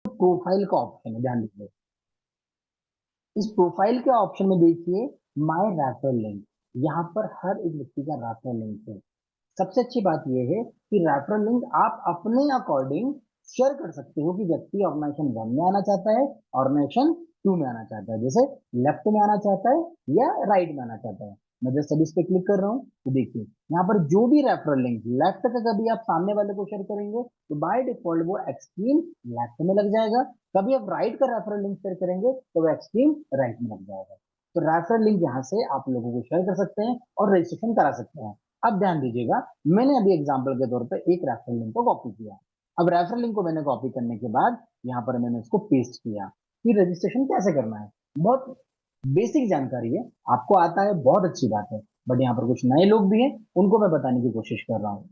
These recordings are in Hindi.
प्रोफाइल का ऑप्शन है, ध्यान दीजिए। इस प्रोफाइल के ऑप्शन में देखिए माय रेफरल लिंक, यहाँ पर हर एक व्यक्ति का रेफरल लिंक है। सबसे अच्छी बात यह है कि रेफरल लिंक आप अपने अकॉर्डिंग शेयर कर सकते हो कि व्यक्ति ऑर्गेनाइजेशन 1 में आना चाहता है, ऑर्गेनाइजेशन 2 में आना चाहता है, जैसे लेफ्ट में आना चाहता है या राइट में आना चाहता है। मैं जैसे अभी इस पे क्लिक कर रहा हूँ तो देखिए यहाँ पर जो भी रेफरल लिंक लेफ्ट का कभी आप सामने वाले को शेयर करेंगे तो बाय डिफॉल्ट वो एक्सट्रीम लेफ्ट में लग जाएगा। कभी आप राइट का रेफरल लिंक शेयर करेंगे तो वो एक्सट्रीम राइट में लग जाएगा। तो रेफरल लिंक यहाँ से आप लोगों को शेयर कर सकते हैं और रजिस्ट्रेशन करा सकते हैं। अब ध्यान दीजिएगा, मैंने अभी एग्जांपल के तौर पे एक रेफरल लिंक को कॉपी किया। अब रेफरल लिंक को मैंने कॉपी करने के बाद यहाँ पर मैंने इसको पेस्ट किया कि रजिस्ट्रेशन कैसे करना है। बहुत बेसिक जानकारी है, आपको आता है बहुत अच्छी बात है, बट यहाँ पर कुछ नए लोग भी हैं, उनको मैं बताने की कोशिश कर रहा हूँ।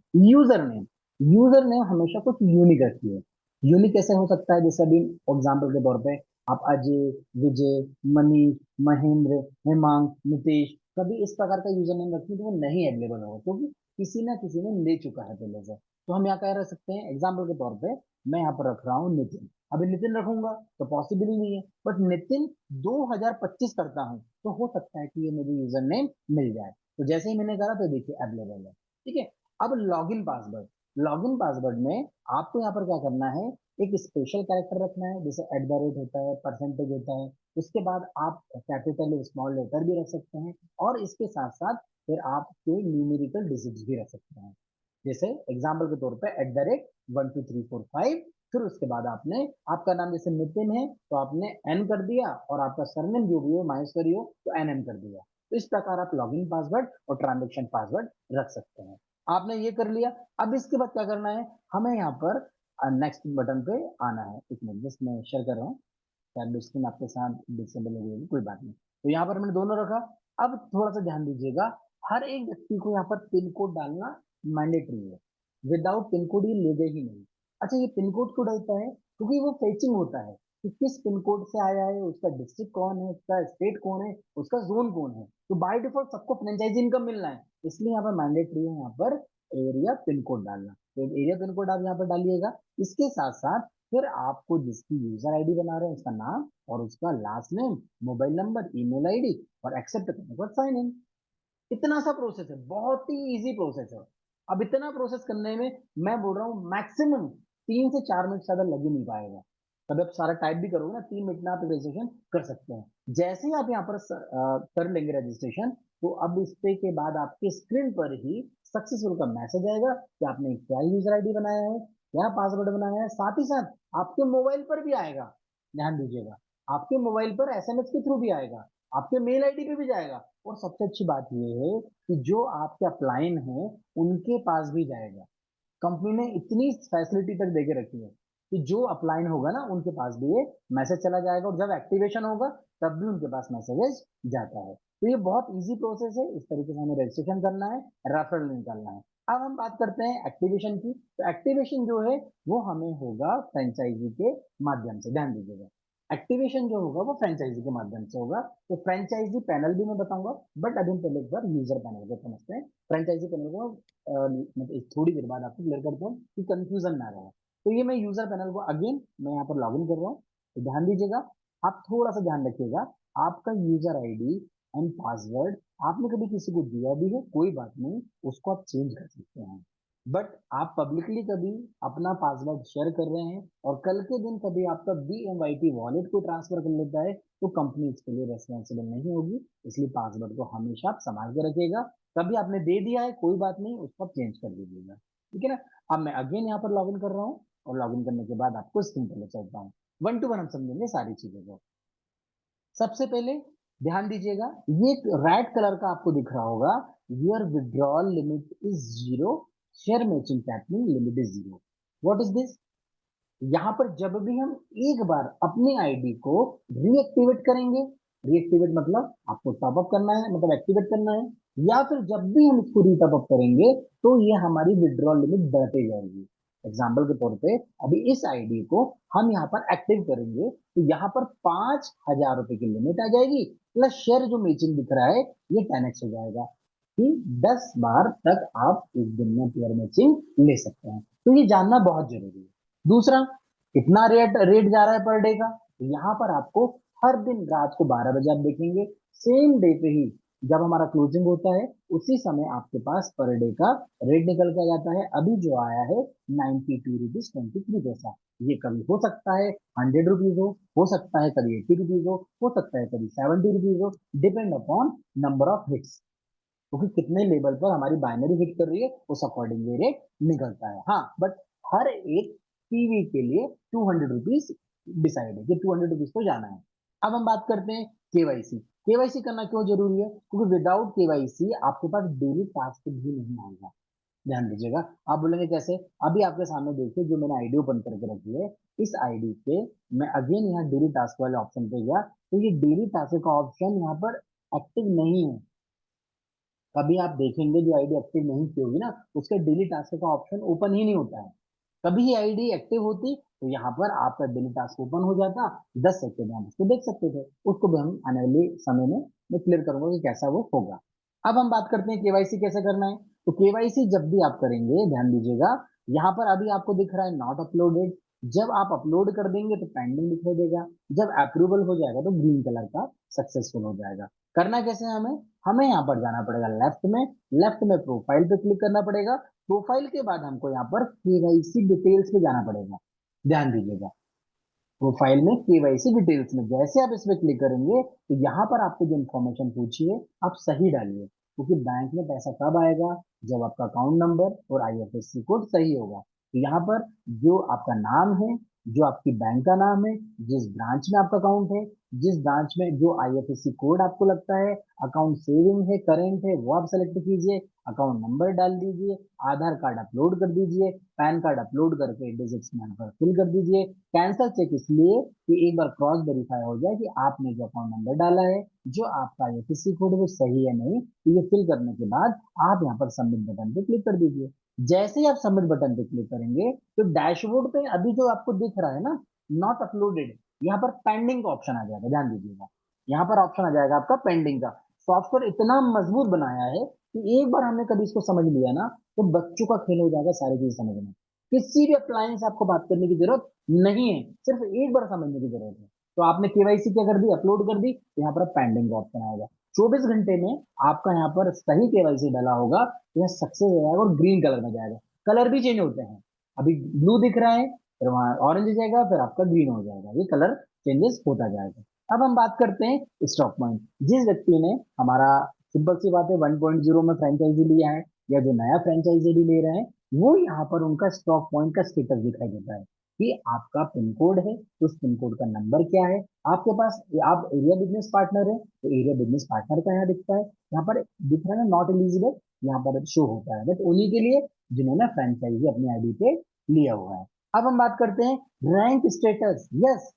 यूजर नेम हमेशा कुछ यूनिक रखती है। यूनिक कैसे हो सकता है, जैसे अभी एग्जाम्पल के तौर पे आप अजय, विजय, मनीष, महेंद्र, हेमांग, नितेश, कभी इस प्रकार का यूजर नेम रखें तो वो नहीं अवेलेबल होगा क्योंकि किसी ना किसी ने ले चुका है पहले से। तो हम यहाँ कह रह सकते हैं एग्जाम्पल के तौर पे मैं यहाँ पर रख रहा हूँ नितिन। अभी नितिन रखूंगा तो पॉसिबल ही नहीं है, बट नितिन 2025 करता हूँ तो हो सकता है कि ये मुझे यूजर नेम मिल जाए। तो जैसे ही मैंने करा तो देखिए अवेलेबल है। ठीक है, अब लॉगिन पासवर्ड। लॉगिन पासवर्ड में आपको यहाँ पर क्या करना है, एक स्पेशल कैरेक्टर रखना है, जैसे @ होता है, परसेंटेज होता है। उसके बाद आप कैपिटल स्मॉल लेटर भी रख सकते हैं और इसके साथ साथ फिर आपके न्यूमेरिकल डिजिट्स भी रख सकते हैं। जैसे एग्जाम्पल के तौर पे @1 2 3 4 5, फिर उसके बाद आपने आपका नाम जैसे नितिन है तो आपने एन कर दिया और आपका सरनेम जो भी हो माहेश्वरी हो तो NM कर दिया। तो इस प्रकार आप लॉगिन पासवर्ड और ट्रांजेक्शन पासवर्ड रख सकते हैं। आपने ये कर लिया। अब इसके बाद क्या करना है, हमें यहाँ पर नेक्स्ट बटन पे आना है। एक मिनट बस मैं शेयर कर रहा हूँ, शायद स्क्रीन आपके साथ डिसेबल हो गई होगी, कोई बात नहीं। तो यहाँ पर मैंने दोनों रखा। अब थोड़ा सा ध्यान दीजिएगा, हर एक व्यक्ति को यहाँ पर पिन कोड डालना मैंडेटरी है। विदाउट पिन कोड ये लेगा ही नहीं। अच्छा, ये पिन कोड क्यों डलता है, क्योंकि वो फेचिंग होता है कि किस पिन कोड से आया है, उसका डिस्ट्रिक्ट कौन है, उसका स्टेट कौन है, उसका जोन कौन है। तो बाय डिफॉल्ट सबको फ्रेंचाइजी इनकम मिलना है, इसलिए यहाँ पर मैंडेटरी है यहाँ पर एरिया पिन कोड डालना। तो एरिया पिन कोड आप यहाँ पर डालिएगा। इसके साथ साथ फिर आपको जिसकी यूजर आईडी बना रहे हैं उसका नाम और उसका last name, mobile number, email ID और एक्सेप्ट करने के बाद साइन इन। इतना सा प्रोसेस है, बहुत ही इजी प्रोसेस है। अब इतना प्रोसेस करने में मैं बोल रहा हूँ मैक्सिमम 3 से 4 मिनट से ज्यादा लग ही नहीं पाएगा। तब आप सारा टाइप भी करोगे ना 3 मिनट में आप रजिस्ट्रेशन कर सकते हैं। जैसे ही आप यहाँ पर कर लेंगे रजिस्ट्रेशन, तो अब इस पे के बाद आपके स्क्रीन पर ही सक्सेसफुल का मैसेज आएगा कि आपने क्या यूजर आईडी बनाया है, क्या पासवर्ड बनाया है। साथ ही साथ आपके मोबाइल पर भी आएगा, ध्यान दीजिएगा, आपके मोबाइल पर SMS के थ्रू भी आएगा, आपके मेल आईडी पे भी जाएगा। और सबसे अच्छी बात यह है कि जो आपके अपलाइन हैं उनके पास भी जाएगा। कंपनी ने इतनी फैसिलिटी तक देके रखी है कि जो अपलाइन होगा ना उनके पास भी ये मैसेज चला जाएगा और जब एक्टिवेशन होगा तब भी उनके पास मैसेजेस जाता है। तो ये बहुत इजी प्रोसेस है, इस तरीके से हमें रजिस्ट्रेशन करना है, रेफरल निकालना है। अब हम बात करते हैं एक्टिवेशन की। तो एक्टिवेशन जो है वो हमें होगा फ्रेंचाइजी के माध्यम से, ध्यान दीजिएगा। एक्टिवेशन जो होगा वो फ्रेंचाइजी के माध्यम से होगा। तो फ्रेंचाइजी पैनल भी मैं बताऊंगा, बट अभी हम पहले एक बार यूजर पैनल को समझते हैं। फ्रेंचाइजी पैनल को मतलब एक थोड़ी देर बाद आपको क्लियर करता हूँ कि कंफ्यूजन ना रहे। तो ये मैं यूजर पैनल को अगेन मैं यहाँ पर लॉगिन कर रहा हूँ। तो ध्यान दीजिएगा, आप थोड़ा सा ध्यान रखिएगा, आपका यूजर आईडी एंड पासवर्ड आपने कभी किसी को दिया भी है कोई बात नहीं, उसको आप चेंज कर सकते हैं। बट आप पब्लिकली कभी अपना पासवर्ड शेयर कर रहे हैं और कल के दिन कभी आपका BMYT वॉलेट को ट्रांसफर कर लेता है तो कंपनी इसके लिए रेस्पॉन्सिबल नहीं होगी। इसलिए पासवर्ड को हमेशा आप संभाल के रखिएगा। कभी आपने दे दिया है कोई बात नहीं, उसको आप चेंज कर दीजिएगा। ठीक है ना। अब मैं अगेन यहाँ पर लॉगिन कर रहा हूँ और लॉगिन करने के बाद आपको स्क्रीन पर ले चलता हूँ। 1 to 1 हम समझेंगे सारी चीजों को। सबसे पहले ध्यान दीजिएगा, ये रेड कलर का आपको दिख रहा होगा, your withdrawal limit is 0, share matching capping limit is 0। What is this, यहाँ पर जब भी हम एक बार अपनी आईडी को रीएक्टिवेट करेंगे, रीएक्टिवेट मतलब आपको टॉपअप करना है, मतलब एक्टिवेट करना है, या फिर जब भी हम इसको रीटॉपअप करेंगे तो ये हमारी विड्रॉल लिमिट बढ़ते जाएगी। एग्जाम्पल के तौर पे अभी इस आईडी को हम यहाँ पर एक्टिव करेंगे तो यहाँ पर 5,000 रुपए की लिमिट आ जाएगी, प्लस शेयर जो मैचिंग दिख रहा है ये 10x हो जाएगा कि 10 बार तक आप एक दिन में पेयर मैचिंग ले सकते हैं। तो ये जानना बहुत जरूरी है। दूसरा, कितना रेट रेट जा रहा है पर डे का, तो यहाँ पर आपको हर दिन रात को 12 बजे आप देखेंगे, सेम डे पे ही जब हमारा क्लोजिंग होता है उसी समय आपके पास पर डे का रेट निकल के आ जाता है। अभी जो आया है 92 रुपीज 23 पैसा। ये कभी हो सकता है 100 रुपीज हो सकता है कभी 80 रुपीज हो सकता है कभी 70 रुपीज हो, depend upon number of hits, क्योंकि कितने लेवल पर हमारी बाइनरी हिट कर रही है उस अकॉर्डिंग ये रेट निकलता है। हाँ बट हर एक टीवी के लिए 200 रुपीज डिसाइड है कि 200 रुपीज तो जाना है। अब हम बात करते हैं केवाईसी। केवाईसी करना क्यों जरूरी है, क्योंकि विदाउट केवाईसी आपके पास डेली टास्क भी नहीं आएगा। ध्यान दीजिएगा। आप बोलेंगे कैसे, अभी आपके सामने देखिए जो मैंने आईडी ओपन करके रखी है, इस आईडी पे मैं अगेन यहाँ डेली टास्क वाले ऑप्शन पे गया, तो ये डेली टास्क का ऑप्शन यहाँ पर एक्टिव नहीं है। कभी आप देखेंगे जो आईडी एक्टिव नहीं की होगी ना, उसके डेली टास्क का ऑप्शन ओपन ही नहीं होता है। कभी ही आईडी एक्टिव होती तो यहाँ पर आपका डेली टास्क ओपन हो जाता, 10 सेकंड में आप उसको देख सकते थे। उसको भी हम आने वाले समय में मैं क्लियर करूंगा कि कैसा वो होगा। अब हम बात करते हैं केवाईसी कैसे करना है। तो केवाईसी जब भी आप करेंगे ध्यान दीजिएगा, यहाँ पर अभी आपको दिख रहा है नॉट अपलोडेड। जब आप अपलोड कर देंगे तो पेंडिंग दिखाई देगा, जब अप्रूवल हो जाएगा तो ग्रीन कलर का सक्सेसफुल हो जाएगा। करना कैसे है हमें, हमें यहाँ पर जाना पड़ेगा लेफ्ट में, लेफ्ट में प्रोफाइल पे क्लिक करना पड़ेगा। प्रोफाइल के बाद हमको यहाँ पर केवाईसी डिटेल्स पे जाना पड़ेगा। ध्यान दीजिएगा, प्रोफाइल में केवाईसी डिटेल्स में जैसे आप इस पे क्लिक करेंगे तो यहाँ पर आपको जो इन्फॉर्मेशन पूछी है आप सही डालिए, क्योंकि बैंक में पैसा कब आएगा, जब आपका अकाउंट नंबर और आईएफएससी कोड सही होगा। तो यहाँ पर जो आपका नाम है, जो आपकी बैंक का नाम है, जिस ब्रांच में आपका अकाउंट है, जिस ब्रांच में जो आईएफएससी कोड आपको लगता है, अकाउंट सेविंग है करेंट है वो आप सेलेक्ट कीजिए, अकाउंट नंबर डाल दीजिए, आधार कार्ड अपलोड कर दीजिए, पैन कार्ड अपलोड करके डिजिट्स में पर फिल कर दीजिए। कैंसल चेक इसलिए कि एक बार क्रॉस वेरीफाई हो जाए कि आपने जो अकाउंट नंबर डाला है, जो आपका आईएफएससी कोड है वो सही है नहीं, तो ये फिल करने के बाद आप यहाँ पर सबमिट बटन पे क्लिक कर दीजिए। जैसे ही आप सबमिट बटन पे क्लिक करेंगे तो डैशबोर्ड पे अभी जो आपको दिख रहा है ना नॉट अपलोडेड, यहाँ पर पेंडिंग का ऑप्शन आ जाएगा। ध्यान दीजिएगा, यहाँ पर ऑप्शन आ जाएगा आपका पेंडिंग का। सॉफ्टवेयर इतना मजबूत बनाया है कि एक बार हमने कभी इसको समझ लिया ना तो बच्चों का खेल हो जाएगा सारी चीज समझना। किसी भी अप्लायंस आपको बात करने की जरूरत नहीं है, सिर्फ एक बार समझने की जरूरत है। तो आपने केवाईसी क्या कर दी, अपलोड कर दी, तो यहाँ पर पेंडिंग का ऑप्शन आएगा। 24 घंटे में आपका यहाँ पर सही केवाईसी डाला होगा तो यह सक्सेस हो जाएगा और ग्रीन कलर में जाएगा। कलर भी चेंज होते हैं, अभी ब्लू दिख रहा है, फिर वहां ऑरेंज जाएगा, फिर आपका ग्रीन हो जाएगा, ये कलर चेंजेस होता जाएगा। अब हम बात करते हैं स्टॉक पॉइंट। जिस व्यक्ति ने हमारा, सिंपल सी बात है, 1.0 में फ्रेंचाइजी लिया है या जो नया फ्रेंचाइजी भी ले रहे हैं, वो यहाँ पर उनका स्टॉक पॉइंट का स्टेटस दिखाई देता है कि आपका पिन कोड है तो उस पिन कोड का नंबर क्या है आपके पास। आप एरिया बिजनेस पार्टनर है तो एरिया बिजनेस पार्टनर का यहाँ दिखता है, यहाँ पर दिख रहा है नॉट एलिजिबल, यहाँ पर शो होता है बट उन्हीं के लिए जिन्होंने फ्रेंचाइजी अपनी आईडी पे लिया हुआ है। अब हम बात करते हैं रैंक स्टेटस। यस,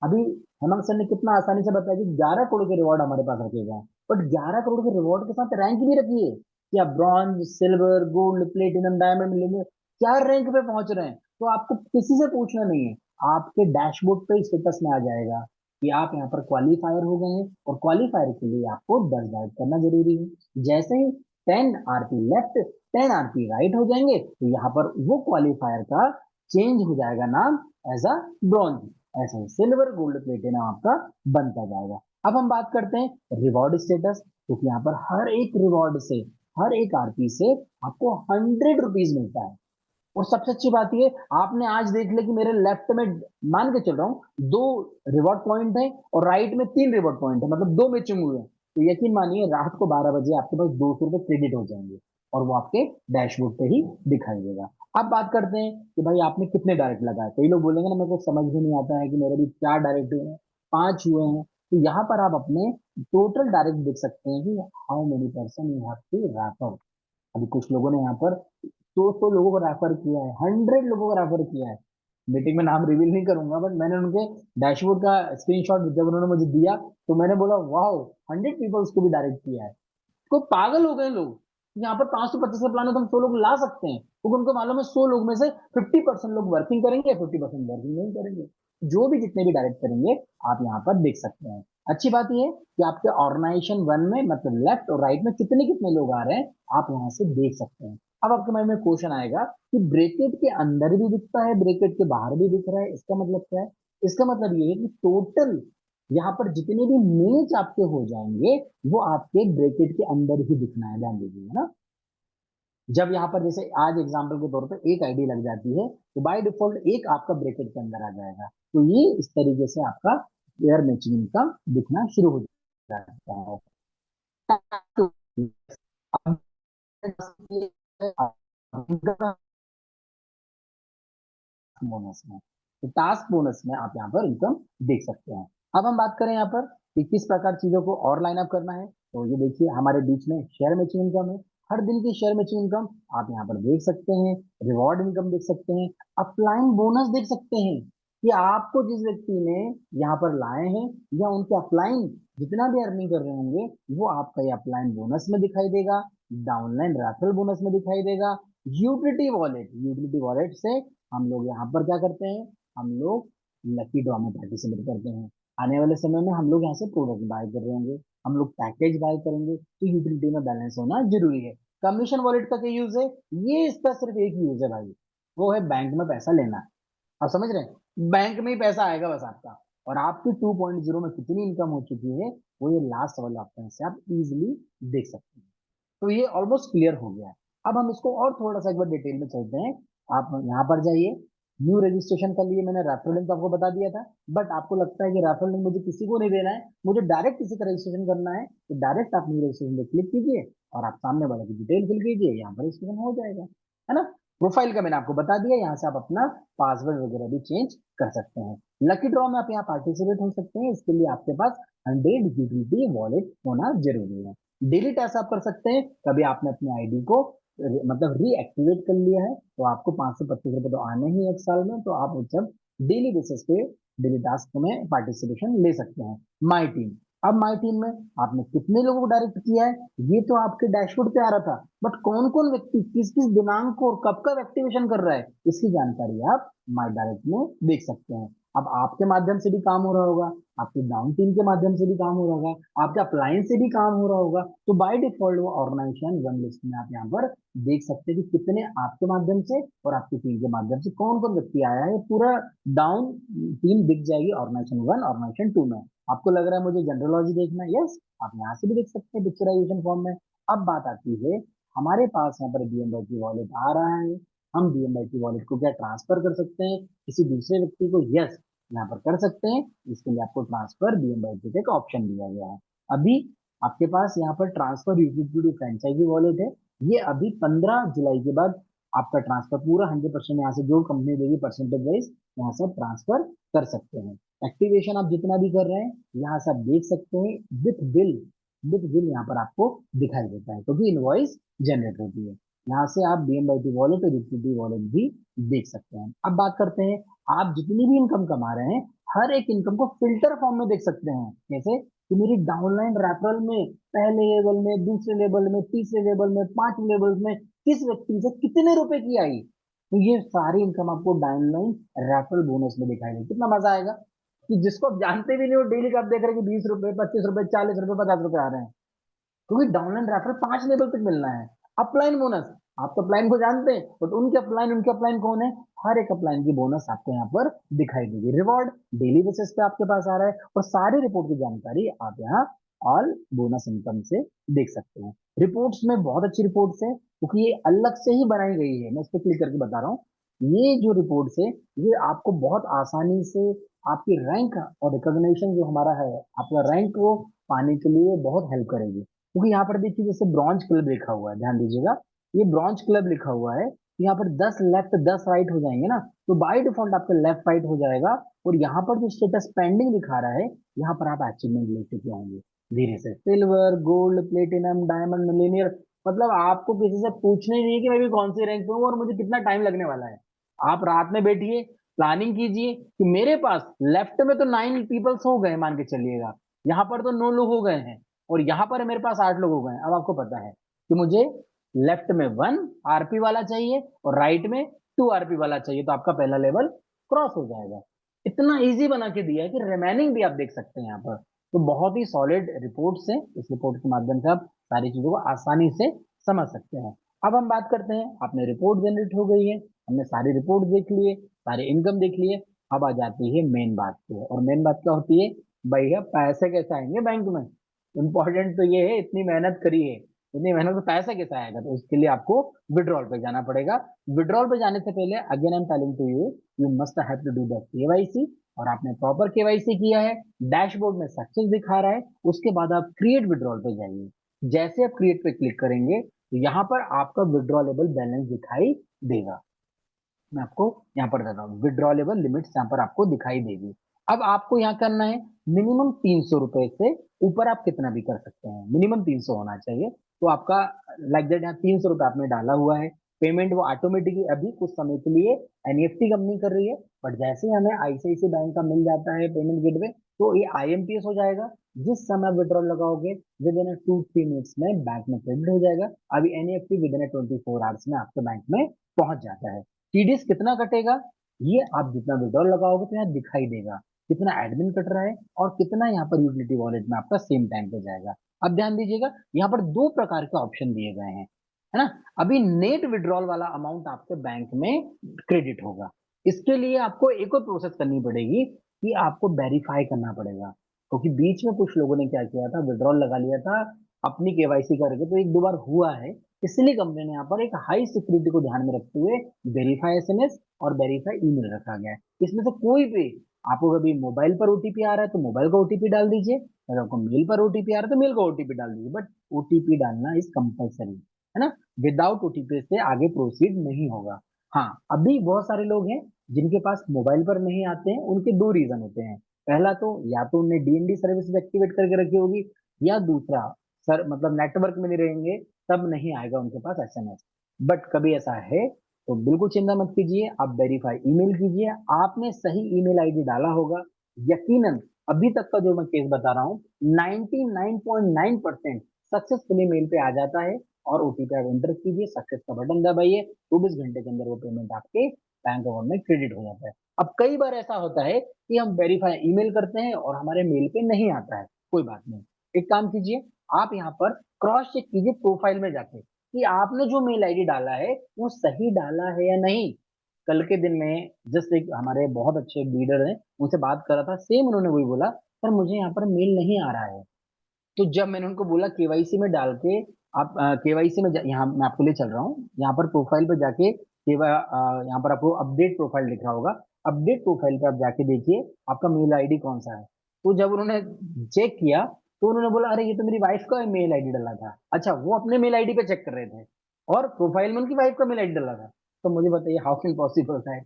अभी हेमंत सर ने कितना आसानी से बताया कि 11 करोड़ के रिवॉर्ड हमारे पास रखे गए हैं, बट 11 करोड़ के रिवॉर्ड के साथ रैंक भी रखी है कि आप bronze silver gold platinum diamond मिलेंगे, क्या रैंक पे पहुंच रहे हैं, तो आपको किसी से पूछना नहीं है, आपके डैशबोर्ड पे स्टेटस में आ जाएगा कि आप यहाँ पर क्वालिफायर हो गए हैं, और क्वालिफायर के लिए आपको 10 डाइट करना जरूरी है। जैसे ही 10 आरपी लेफ्ट 10 आरपी राइट हो जाएंगे तो यहाँ पर वो क्वालिफायर का चेंज हो जाएगा नाम एज अ ब्रॉन्ज, ऐसे ही सिल्वर गोल्ड प्लेटिनम आपका बनता जाएगा। अब हम बात करते हैं रिवॉर्ड स्टेटस, क्योंकि यहाँ पर हर एक रिवॉर्ड से, हर एक आरपी से आपको 100 रुपीज मिलता है। और सबसे अच्छी बात ये, आपने आज देख लिया कि मेरे लेफ्ट में, मान के चल रहा हूँ, 2 रिवॉर्ड पॉइंट है और राइट में 3 रिवॉर्ड पॉइंट है, मतलब 2 मैचिंग हुए हैं, तो यकीन मानिए रात को 12 बजे आपके पास 200 रुपये क्रेडिट हो जाएंगे और वो आपके डैशबोर्ड पे ही दिखाई देगा। अब बात करते हैं कि भाई आपने कितने डायरेक्ट लगाए। कई लोग बोलेंगे ना मेरे को समझ भी नहीं आता है कि मेरे भी 4 डायरेक्ट हुए हैं, 5 हुए हैं, तो यहाँ पर आप अपने टोटल डायरेक्ट देख सकते हैं कि how many person you have to refer. अभी कुछ लोगों ने यहाँ पर 200 लोगों को रेफर किया है, 100 लोगों को रेफर किया है। मीटिंग में नाम रिवील नहीं करूंगा बट मैंने उनके डैशबोर्ड का स्क्रीनशॉट जब उन्होंने मुझे दिया तो मैंने बोला वाह, 100 पीपल्स को भी डायरेक्ट किया है। तो पागल हो गए लोग, यहाँ पर 525 का प्लान है तो हम 100 लोग ला सकते हैं, क्योंकि उनको मालूम है 100 लोग में से 50% लोग वर्किंग करेंगे, 50% वर्किंग नहीं करेंगे। जो भी जितने भी डायरेक्ट करेंगे आप यहाँ पर देख सकते हैं। अच्छी बात यह है कि आपके ऑर्गेनाइजेशन वन में, मतलब लेफ्ट और राइट में कितने कितने लोग आ रहे हैं आप यहाँ से देख सकते हैं। अब आपके माइंड में क्वेश्चन आएगा कि ब्रैकेट के अंदर भी दिखता है, ब्रैकेट के बाहर भी दिख रहा है, इसका मतलब क्या है? इसका मतलब ये है कि टोटल यहाँ पर जितने भी मैच आपके हो जाएंगे वो आपके ब्रैकेट के अंदर ही दिखना है, ध्यान दीजिए ना। जब यहाँ पर जैसे आज एग्जांपल के तौर पर एक आईडी लग जाती है तो बाय डिफॉल्ट एक आपका ब्रैकेट के अंदर आ जाएगा, तो ये इस तरीके से आपका पेयर मैचिंग का दिखना शुरू हो जाता है। अब बोनस में, तो टास्क बोनस में आप यहाँ पर इनकम देख सकते हैं। अब हम बात करें यहाँ पर कि किस प्रकार चीजों को और लाइन अप करना है, तो ये देखिए हमारे बीच में शेयर मैचिंग इनकम है। हर दिन की शेयर मैचिंग इनकम आप यहाँ पर देख सकते हैं, रिवॉर्ड इनकम देख सकते हैं, अपलाइन बोनस देख सकते हैं कि आपको जिस व्यक्ति ने यहाँ पर लाए हैं या उनके अपलाइन जितना भी अर्निंग कर रहे होंगे वो आपका ये अपलाइन बोनस में दिखाई देगा, डाउनलाइन रेफरल बोनस में दिखाई देगा। यूटिलिटी वॉलेट से हम लोग यहाँ पर क्या करते हैं, हम लोग लकी ड्रॉ में पार्टिसिपेट करते हैं। आने वाले समय में हम लोग यहाँ से प्रोडक्ट बाय कर रहे होंगे, हम लोग पैकेज बाय करेंगे, तो यूटिलिटी में बैलेंस होना जरूरी है। कमीशन वॉलेट का क्या यूज है? ये इसका सिर्फ एक यूज है भाई, वो है बैंक में पैसा लेना। आप समझ रहे हैं, बैंक में ही पैसा आएगा बस आपका, और आपकी 2.0 में कितनी इनकम हो चुकी है वो ये लास्ट वाले ऑप्शन से आप इजिली देख सकते हैं। तो ये ऑलमोस्ट क्लियर हो गया है। अब हम इसको और थोड़ा सा एक बार डिटेल में चलते हैं। आप यहाँ पर जाइए, न्यू रजिस्ट्रेशन के लिए मैंने रेफरल लिंक आपको बता दिया था, बट आपको लगता है कि रेफरल लिंक मुझे किसी को नहीं देना है, मुझे डायरेक्ट किसी का रजिस्ट्रेशन करना है, तो डायरेक्ट आप न्यू रजिस्ट्रेशन पे क्लिक कीजिए और आप सामने वाले की डिटेल फिल कीजिए, यहाँ पर रजिस्ट्रेशन हो जाएगा, है ना। प्रोफाइल का मैंने आपको बता दिया, यहाँ से आप अपना पासवर्ड वगैरह भी चेंज कर सकते हैं। लकी ड्रॉ में आप यहाँ पार्टिसिपेट हो सकते हैं, इसके लिए आपके पास 100 यूटिलिटी वॉलेट होना जरूरी है। डिलीट ऐसा आप कर सकते हैं, कभी आपने अपनी आईडी को मतलब रीएक्टिवेट कर लिया है तो आपको 525 रुपए तो आने ही एक साल में, तो आप जब डेली बेसिस पे डेली टास्क में पार्टिसिपेशन ले सकते हैं। माई टीम, अब माई टीम में आपने कितने लोगों को डायरेक्ट किया है ये तो आपके डैशबोर्ड पे आ रहा था, बट कौन कौन व्यक्ति किस किस दिनांक को और कब कब एक्टिवेशन कर रहा है इसकी जानकारी आप माई डायरेक्ट में देख सकते हैं। अब आपके माध्यम से भी काम हो रहा होगा, आपके डाउन टीम के माध्यम से भी काम हो रहा होगा, आपके अप्लायंस से भी काम हो रहा होगा, तो बाय डिफॉल्ट वो ऑर्गेनाइजेशन वन लिस्ट में आप यहाँ पर देख सकते हैं कि कितने आपके माध्यम से और आपकी टीम के माध्यम से कौन कौन व्यक्ति आया है, पूरा डाउन टीम दिख जाएगी ऑर्गेनाइजेशन वन ऑर्गेनाइजेशन टू में। आपको लग रहा है मुझे जनरलॉजी देखना है, यस आप यहाँ से भी देख सकते हैं पिक्चराइजेशन फॉर्म में। अब बात आती है हमारे पास यहाँ पर बीएमवाई वॉलेट आ रहा है, हम बीएमवाई वॉलेट को क्या ट्रांसफर कर सकते हैं किसी दूसरे व्यक्ति को? यस, यहाँ पर कर सकते हैं। इसके लिए आपको ट्रांसफर बीएमवाई का ऑप्शन दिया गया है। अभी आपके पास यहाँ पर transfer utility to franchisee wallet है, ये अभी 15 जुलाई के बाद आपका ट्रांसफर पूरा 100% यहाँ से जो कंपनी देगी परसेंटेज वाइज यहाँ से ट्रांसफर कर सकते हैं। एक्टिवेशन आप जितना भी कर रहे हैं यहाँ से आप देख सकते हैं, विथ बिल यहाँ पर आपको दिखाई देता है क्योंकि इनवॉइस जनरेट होती है। यहाँ से आप बीएमवाई वॉलेट और यूटिलिटी वॉलेट भी देख सकते हैं। अब बात करते हैं, आप जितनी भी इनकम कमा रहे हैं हर एक इनकम को फिल्टर फॉर्म में देख सकते हैं। कैसे? कि मेरी डाउनलाइन रेफरल में पहले लेवल में, दूसरे लेवल में, तीसरे लेवल में, 5 लेवल में किस व्यक्ति से कितने रुपए की आई, तो ये सारी इनकम आपको डाउनलाइन रेफरल बोनस में दिखाई देगी। कितना मजा आएगा कि जिसको आप जानते भी नहीं हो डेली का आप देख रहे हैं कि 20 रुपए, 25 रुपए, 40 रुपए, 50 रुपए आ रहे हैं, क्योंकि डाउनलाइन रेफरल 5 लेवल तक मिलना है। अपलाइन बोनस, आप तो अपलाइन को जानते हैं बट उनके अपलाइन कौन है, हर एक अपलाइन की बोनस आपको यहाँ पर दिखाई देगी। रिवॉर्ड डेली बेसिस पे आपके पास आ रहा है और सारी रिपोर्ट की जानकारी आप यहाँ ऑल बोनस इनकम से देख सकते हैं। रिपोर्ट्स में बहुत अच्छी रिपोर्ट्स है क्योंकि ये अलग से ही बनाई गई है, मैं इस पर क्लिक करके बता रहा हूँ। ये जो रिपोर्ट्स है ये आपको बहुत आसानी से आपकी रैंक और रिकॉग्निशन जो हमारा है आपका रैंक को पाने के लिए बहुत हेल्प करेगी। क्योंकि यहाँ पर देखिए जैसे ब्रॉन्ज क्लब लिखा हुआ है, ध्यान दीजिएगा, ये ब्रॉन्ज क्लब लिखा हुआ है, यहाँ पर 10 लेफ्ट 10 राइट हो जाएंगे ना, तो बाय डिफॉल्ट आपका लेफ्ट राइट हो जाएगा। और यहाँ पर जो स्टेटस पेंडिंग दिखा रहा है यहाँ पर आप अचीवमेंट ले चुके होंगे धीरे से, silver, gold, platinum, diamond, millionaire, मतलब आपको किसी से पूछना ही नहीं है कि मैं भी कौन से रैंक पे हूँ और मुझे कितना टाइम लगने वाला है। आप रात में बैठिए, प्लानिंग कीजिए कि मेरे पास लेफ्ट में तो 9 पीपल्स हो गए मान के चलिएगा, यहाँ पर तो 9 लोग हो गए हैं और यहाँ पर मेरे पास 8 लोग हो गए हैं। अब आपको पता है कि मुझे लेफ्ट में 1 आरपी वाला चाहिए और राइट में 2 आरपी वाला चाहिए, तो आपका पहला लेवल क्रॉस हो जाएगा। इतना इजी बना के दिया है कि रिमेनिंग भी आप देख सकते हैं यहाँ पर। तो बहुत ही सॉलिड रिपोर्ट से, इस रिपोर्ट के माध्यम से आप सारी चीजों को आसानी से समझ सकते हैं। अब हम बात करते हैं, आपने रिपोर्ट जनरेट हो गई है, हमने सारी रिपोर्ट देख लिए, सारे इनकम देख लिए। अब आ जाती है मेन बात पे, और मेन बात क्या होती है? भैया पैसे कैसे आएंगे बैंक में? इंपॉर्टेंट तो ये है, इतनी मेहनत करी है, इतनी मेहनत में पैसा कैसे आएगा? तो उसके लिए आपको विड्रॉल पे जाना पड़ेगा। विड्रॉल पे जाने से पहले again I am telling to you, you must have to do the KYC. और आपने प्रॉपर केवाईसी किया है, डैशबोर्ड में सक्सेस दिखा रहा है, उसके बाद आप क्रिएट विड्रॉल पे जाइए। जैसे आप क्रिएट पे क्लिक करेंगे तो यहाँ पर आपका विड्रॉलेबल बैलेंस दिखाई देगा। मैं आपको यहाँ पर देता हूँ, विड्रॉलेबल लिमिट्स यहाँ पर आपको दिखाई देगी। अब आपको यहाँ करना है, मिनिमम 300 रुपए से ऊपर आप कितना भी कर सकते हैं, मिनिमम 300 होना चाहिए। तो आपका लाइक दैट यहाँ 300 रुपए आपने डाला हुआ है, पेमेंट वो ऑटोमेटिकली अभी कुछ समय के लिए एनईएफटी कंपनी कर रही है, बट जैसे ही हमें आईसीआईसी बैंक का मिल जाता है पेमेंट गेटवे, तो ये आईएमपीएस हो जाएगा। जिस समय विड्रॉल लगाओगे विद इन 2-3 मिनट्स में बैंक में क्रेडिट हो जाएगा। अभी एनईएफटी विद इन 24 आवर्स में आपके बैंक में पहुंच जाता है। टीडीएस कितना कटेगा, ये आप जितना विड्रॉल लगाओगे तो यहाँ दिखाई देगा, कितना एडमिन कट रहा है और कितना यहाँ पर यूटिलिटी वॉलेट में आपका सेम टाइम पे जाएगा। अब ध्यान दीजिएगा, यहाँ पर दो प्रकार के ऑप्शन दिए गए हैं, है ना। अभी नेट विड्रॉल वाला अमाउंट आपके बैंक में क्रेडिट होगा। इसके लिए आपको एक और प्रोसेस करनी पड़ेगी कि आपको वेरीफाई करना पड़ेगा, क्योंकि बीच में कुछ लोगों ने क्या किया था, विड्रॉल लगा लिया था अपनी केवाईसी करके, तो एक दो बार हुआ है। इसलिए कंपनी ने यहाँ पर एक हाई सिक्योरिटी को ध्यान में रखते हुए वेरीफाई एसएमएस और वेरीफाई ईमेल रखा गया है। इसमें से कोई भी, आपको कभी मोबाइल पर ओटीपी आ रहा है तो मोबाइल का ओटीपी डाल दीजिए, अगर आपको मेल पर ओटीपी आ रहा है तो मेल का ओटीपी डाल दीजिए, बट ओटीपी डालना इज कंपलसरी, है ना। विदाउट ओटीपी से आगे प्रोसीड नहीं होगा। हाँ, अभी बहुत सारे लोग हैं जिनके पास मोबाइल पर नहीं आते हैं, उनके दो रीजन होते हैं। पहला तो या तो उन्हें डीएनडी सर्विसेज एक्टिवेट करके रखी होगी, या दूसरा सर मतलब नेटवर्क में नहीं रहेंगे, तब नहीं आएगा उनके पास एसएमएस। बट कभी ऐसा है तो बिल्कुल चिंता मत कीजिए, आप वेरीफाई ईमेल कीजिए, आपने सही ईमेल आईडी डाला होगा। यकीनन अभी तक का जो मैं केस बता रहा हूँ, 99.9% सक्सेसफुली मेल पे आ जाता है। और ओटीपी आप एंटर कीजिए, सक्सेस का बटन दबाइए, 24 घंटे के अंदर वो पेमेंट आपके बैंक अकाउंट में क्रेडिट हो जाता है। अब कई बार ऐसा होता है कि हम वेरीफाई ईमेल करते हैं और हमारे मेल पे नहीं आता है, कोई बात नहीं, एक काम कीजिए, आप यहाँ पर क्रॉस चेक कीजिए प्रोफाइल में जाके कि आपने जो मेल आईडी डाला है वो सही डाला है या नहीं। कल के दिन में जस्ट एक हमारे बहुत अच्छे लीडर हैं, उनसे बात कर रहा था, सेम उन्होंने वही बोला, सर मुझे यहाँ पर मेल नहीं आ रहा है। तो जब मैंने उनको बोला केवाईसी में डाल के, आप केवाईसी में यहाँ मैं आपके लिए चल रहा हूँ, यहाँ पर प्रोफाइल पे जाके यहाँ पर आपको अपडेट प्रोफाइल लिखा होगा, अपडेट प्रोफाइल पे आप जाके देखिए आपका मेल आईडी कौन सा है। तो जब उन्होंने चेक किया तो उन्होंने बोला, अरे ये तो मेरी वाइफ का मेल आईडी डाला था। अच्छा, वो अपने मेल आईडी पे चेक कर रहे थे और प्रोफाइल में उनकी वाइफ का मेल आईडी डाला था। तो मुझे बताइए हाउ कैन पॉसिबल है।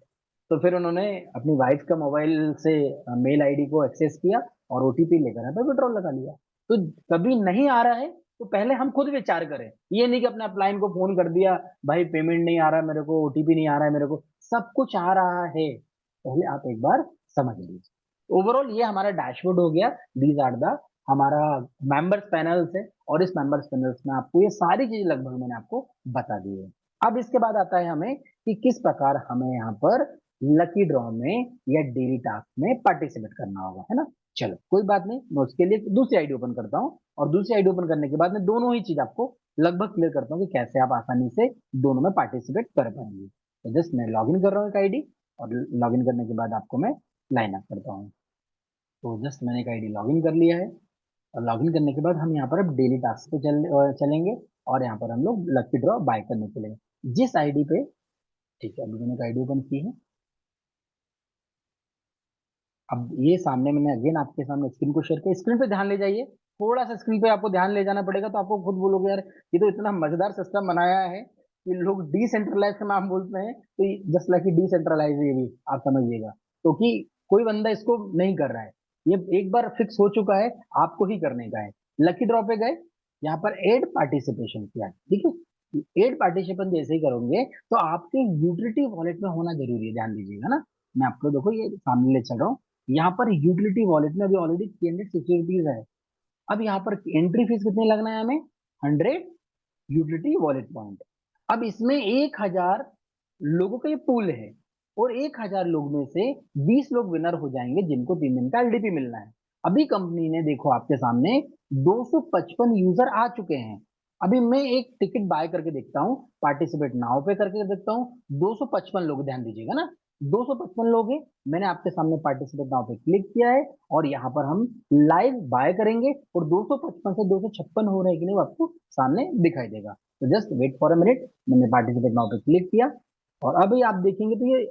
तो फिर उन्होंने अपनी वाइफ का मोबाइल से मेल आईडी को एक्सेस किया और ओटीपी लेकर यहाँ पर विड्रॉल लगा लिया। तो कभी नहीं आ रहा है तो पहले हम खुद विचार करें, ये नहीं कि अपने अपलाइन को फोन कर दिया, भाई पेमेंट नहीं आ रहा है मेरे को, ओटीपी नहीं आ रहा है मेरे को, सब कुछ आ रहा है, पहले आप एक बार समझ लीजिए। ओवरऑल ये हमारा डैशबोर्ड हो गया, दीज आर द हमारा मेंबर्स पैनल्स है, और इस मेंबर्स पैनल्स में आपको ये सारी चीजें लगभग मैंने आपको बता दी है। अब इसके बाद आता है हमें कि किस प्रकार हमें यहाँ पर लकी ड्रॉ में या डेली टास्क में पार्टिसिपेट करना होगा, है ना। चलो कोई बात नहीं, मैं उसके लिए दूसरी आईडी ओपन करता हूँ, और दूसरी आईडी ओपन करने के बाद मैं दोनों ही चीज आपको लगभग क्लियर करता हूँ कि कैसे आप आसानी से दोनों में पार्टिसिपेट कर पाएंगे। तो जस्ट मैं लॉग इन कर रहा हूँ एक आईडी, और लॉग इन करने के बाद आपको मैं लाइन अप करता हूँ। तो जस्ट मैंने एक आईडी लॉग इन कर लिया है, और लॉग इन करने के बाद हम यहाँ पर अब डेली टास्क पे चलेंगे, और यहाँ पर हम लोग लकी ड्रॉ बाय करने चलेंगे जिस आईडी पे। ठीक है, अभी मैंने एक आईडी ओपन की है। अब ये सामने मैंने अगेन आपके सामने स्क्रीन को शेयर किया, स्क्रीन पे ध्यान ले जाइए, थोड़ा सा स्क्रीन पे आपको ध्यान ले जाना पड़ेगा, तो आपको खुद बोलोगे यार ये तो इतना मजेदार सिस्टम बनाया है कि लोग डिसेंट्रलाइज का नाम बोलते हैं, तो जस्ट लाइक डिसेंट्रलाइज ये भी आप समझिएगा, क्योंकि कोई बंदा इसको नहीं कर रहा है, ये एक बार फिक्स हो चुका है, आपको ही करने का है। लकी ड्रॉ पे गए, यहाँ पर एड पार्टिसिपेशन किया, ठीक है, एड पार्टिसिपेशन जैसे ही करोगे तो आपके यूटिलिटी वॉलेट में होना जरूरी है, ध्यान दीजिएगा ना। मैं आपको देखो ये सामने ले चल रहा हूँ, यहाँ पर यूटिलिटी वॉलेट में अभी ऑलरेडी 360 है। अब यहाँ पर एंट्री फीस कितनी लगना है हमें, 100 यूटिलिटी वॉलेट पॉइंट। अब इसमें 1000 लोगों का ये पूल है, और 1000 लोग में से 20 लोग विनर हो जाएंगे जिनको 3 दिन का एलडीपी मिलना है। अभी कंपनी ने देखो आपके सामने 255 यूजर आ चुके हैं, अभी मैं एक टिकट बाय करके देखता हूँ, पार्टिसिपेट नाउ पे करके देखता हूँ, 255 लोग, ध्यान दीजिएगा ना, 255 लोग हैं। मैंने आपके सामने पार्टिसिपेट नाउ पे क्लिक किया है और यहाँ पर हम लाइव बाय करेंगे और 255 से 256 हो रहे हैं कि नहीं वो आपको सामने दिखाई देगा। तो just wait for a minute, मैंने पार्टिसिपेट नाउ पे क्लिक किया और अभी आप देखेंगे तो ये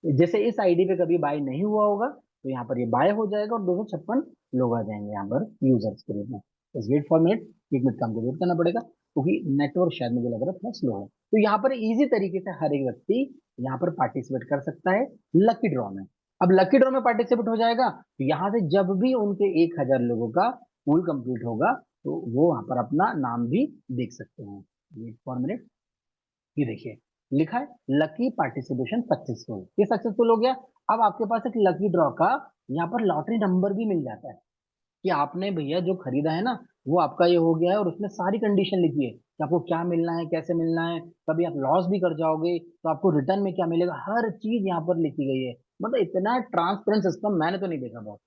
जैसे इस आईडी पे कभी बाय नहीं हुआ होगा तो यहाँ पर ये बाय हो जाएगा और 256 लोग आ जाएंगे यहाँ पर यूजर्स के रूप में। बस वेट फॉर मिनट, 1 मिनट का हमको वेट करना पड़ेगा क्योंकि नेटवर्क शायद मुझे लग रहा है थोड़ा स्लो है। तो यहाँ पर इजी तरीके से हर एक व्यक्ति यहाँ पर पार्टिसिपेट कर सकता है लकी ड्रॉ में। अब लकी ड्रॉ में पार्टिसिपेट हो जाएगा तो यहाँ से जब भी उनके 1000 लोगों का पूल कंप्लीट होगा तो वो वहां पर अपना नाम भी देख सकते हैं। वेट फॉर मिनट, ये देखिए लिखा है लकी पार्टिसिपेशन सक्सेसफुल, ये सक्सेसफुल हो गया। अब आपके पास एक लकी ड्रॉ का यहाँ पर लॉटरी नंबर भी मिल जाता है कि आपने भैया जो खरीदा है ना वो आपका ये हो गया है और उसमें सारी कंडीशन लिखी है कि आपको क्या मिलना है, कैसे मिलना है, कभी आप लॉस भी कर जाओगे तो आपको रिटर्न में क्या मिलेगा, हर चीज यहाँ पर लिखी गई है। मतलब इतना ट्रांसपेरेंट सिस्टम मैंने तो नहीं देखा बहुत।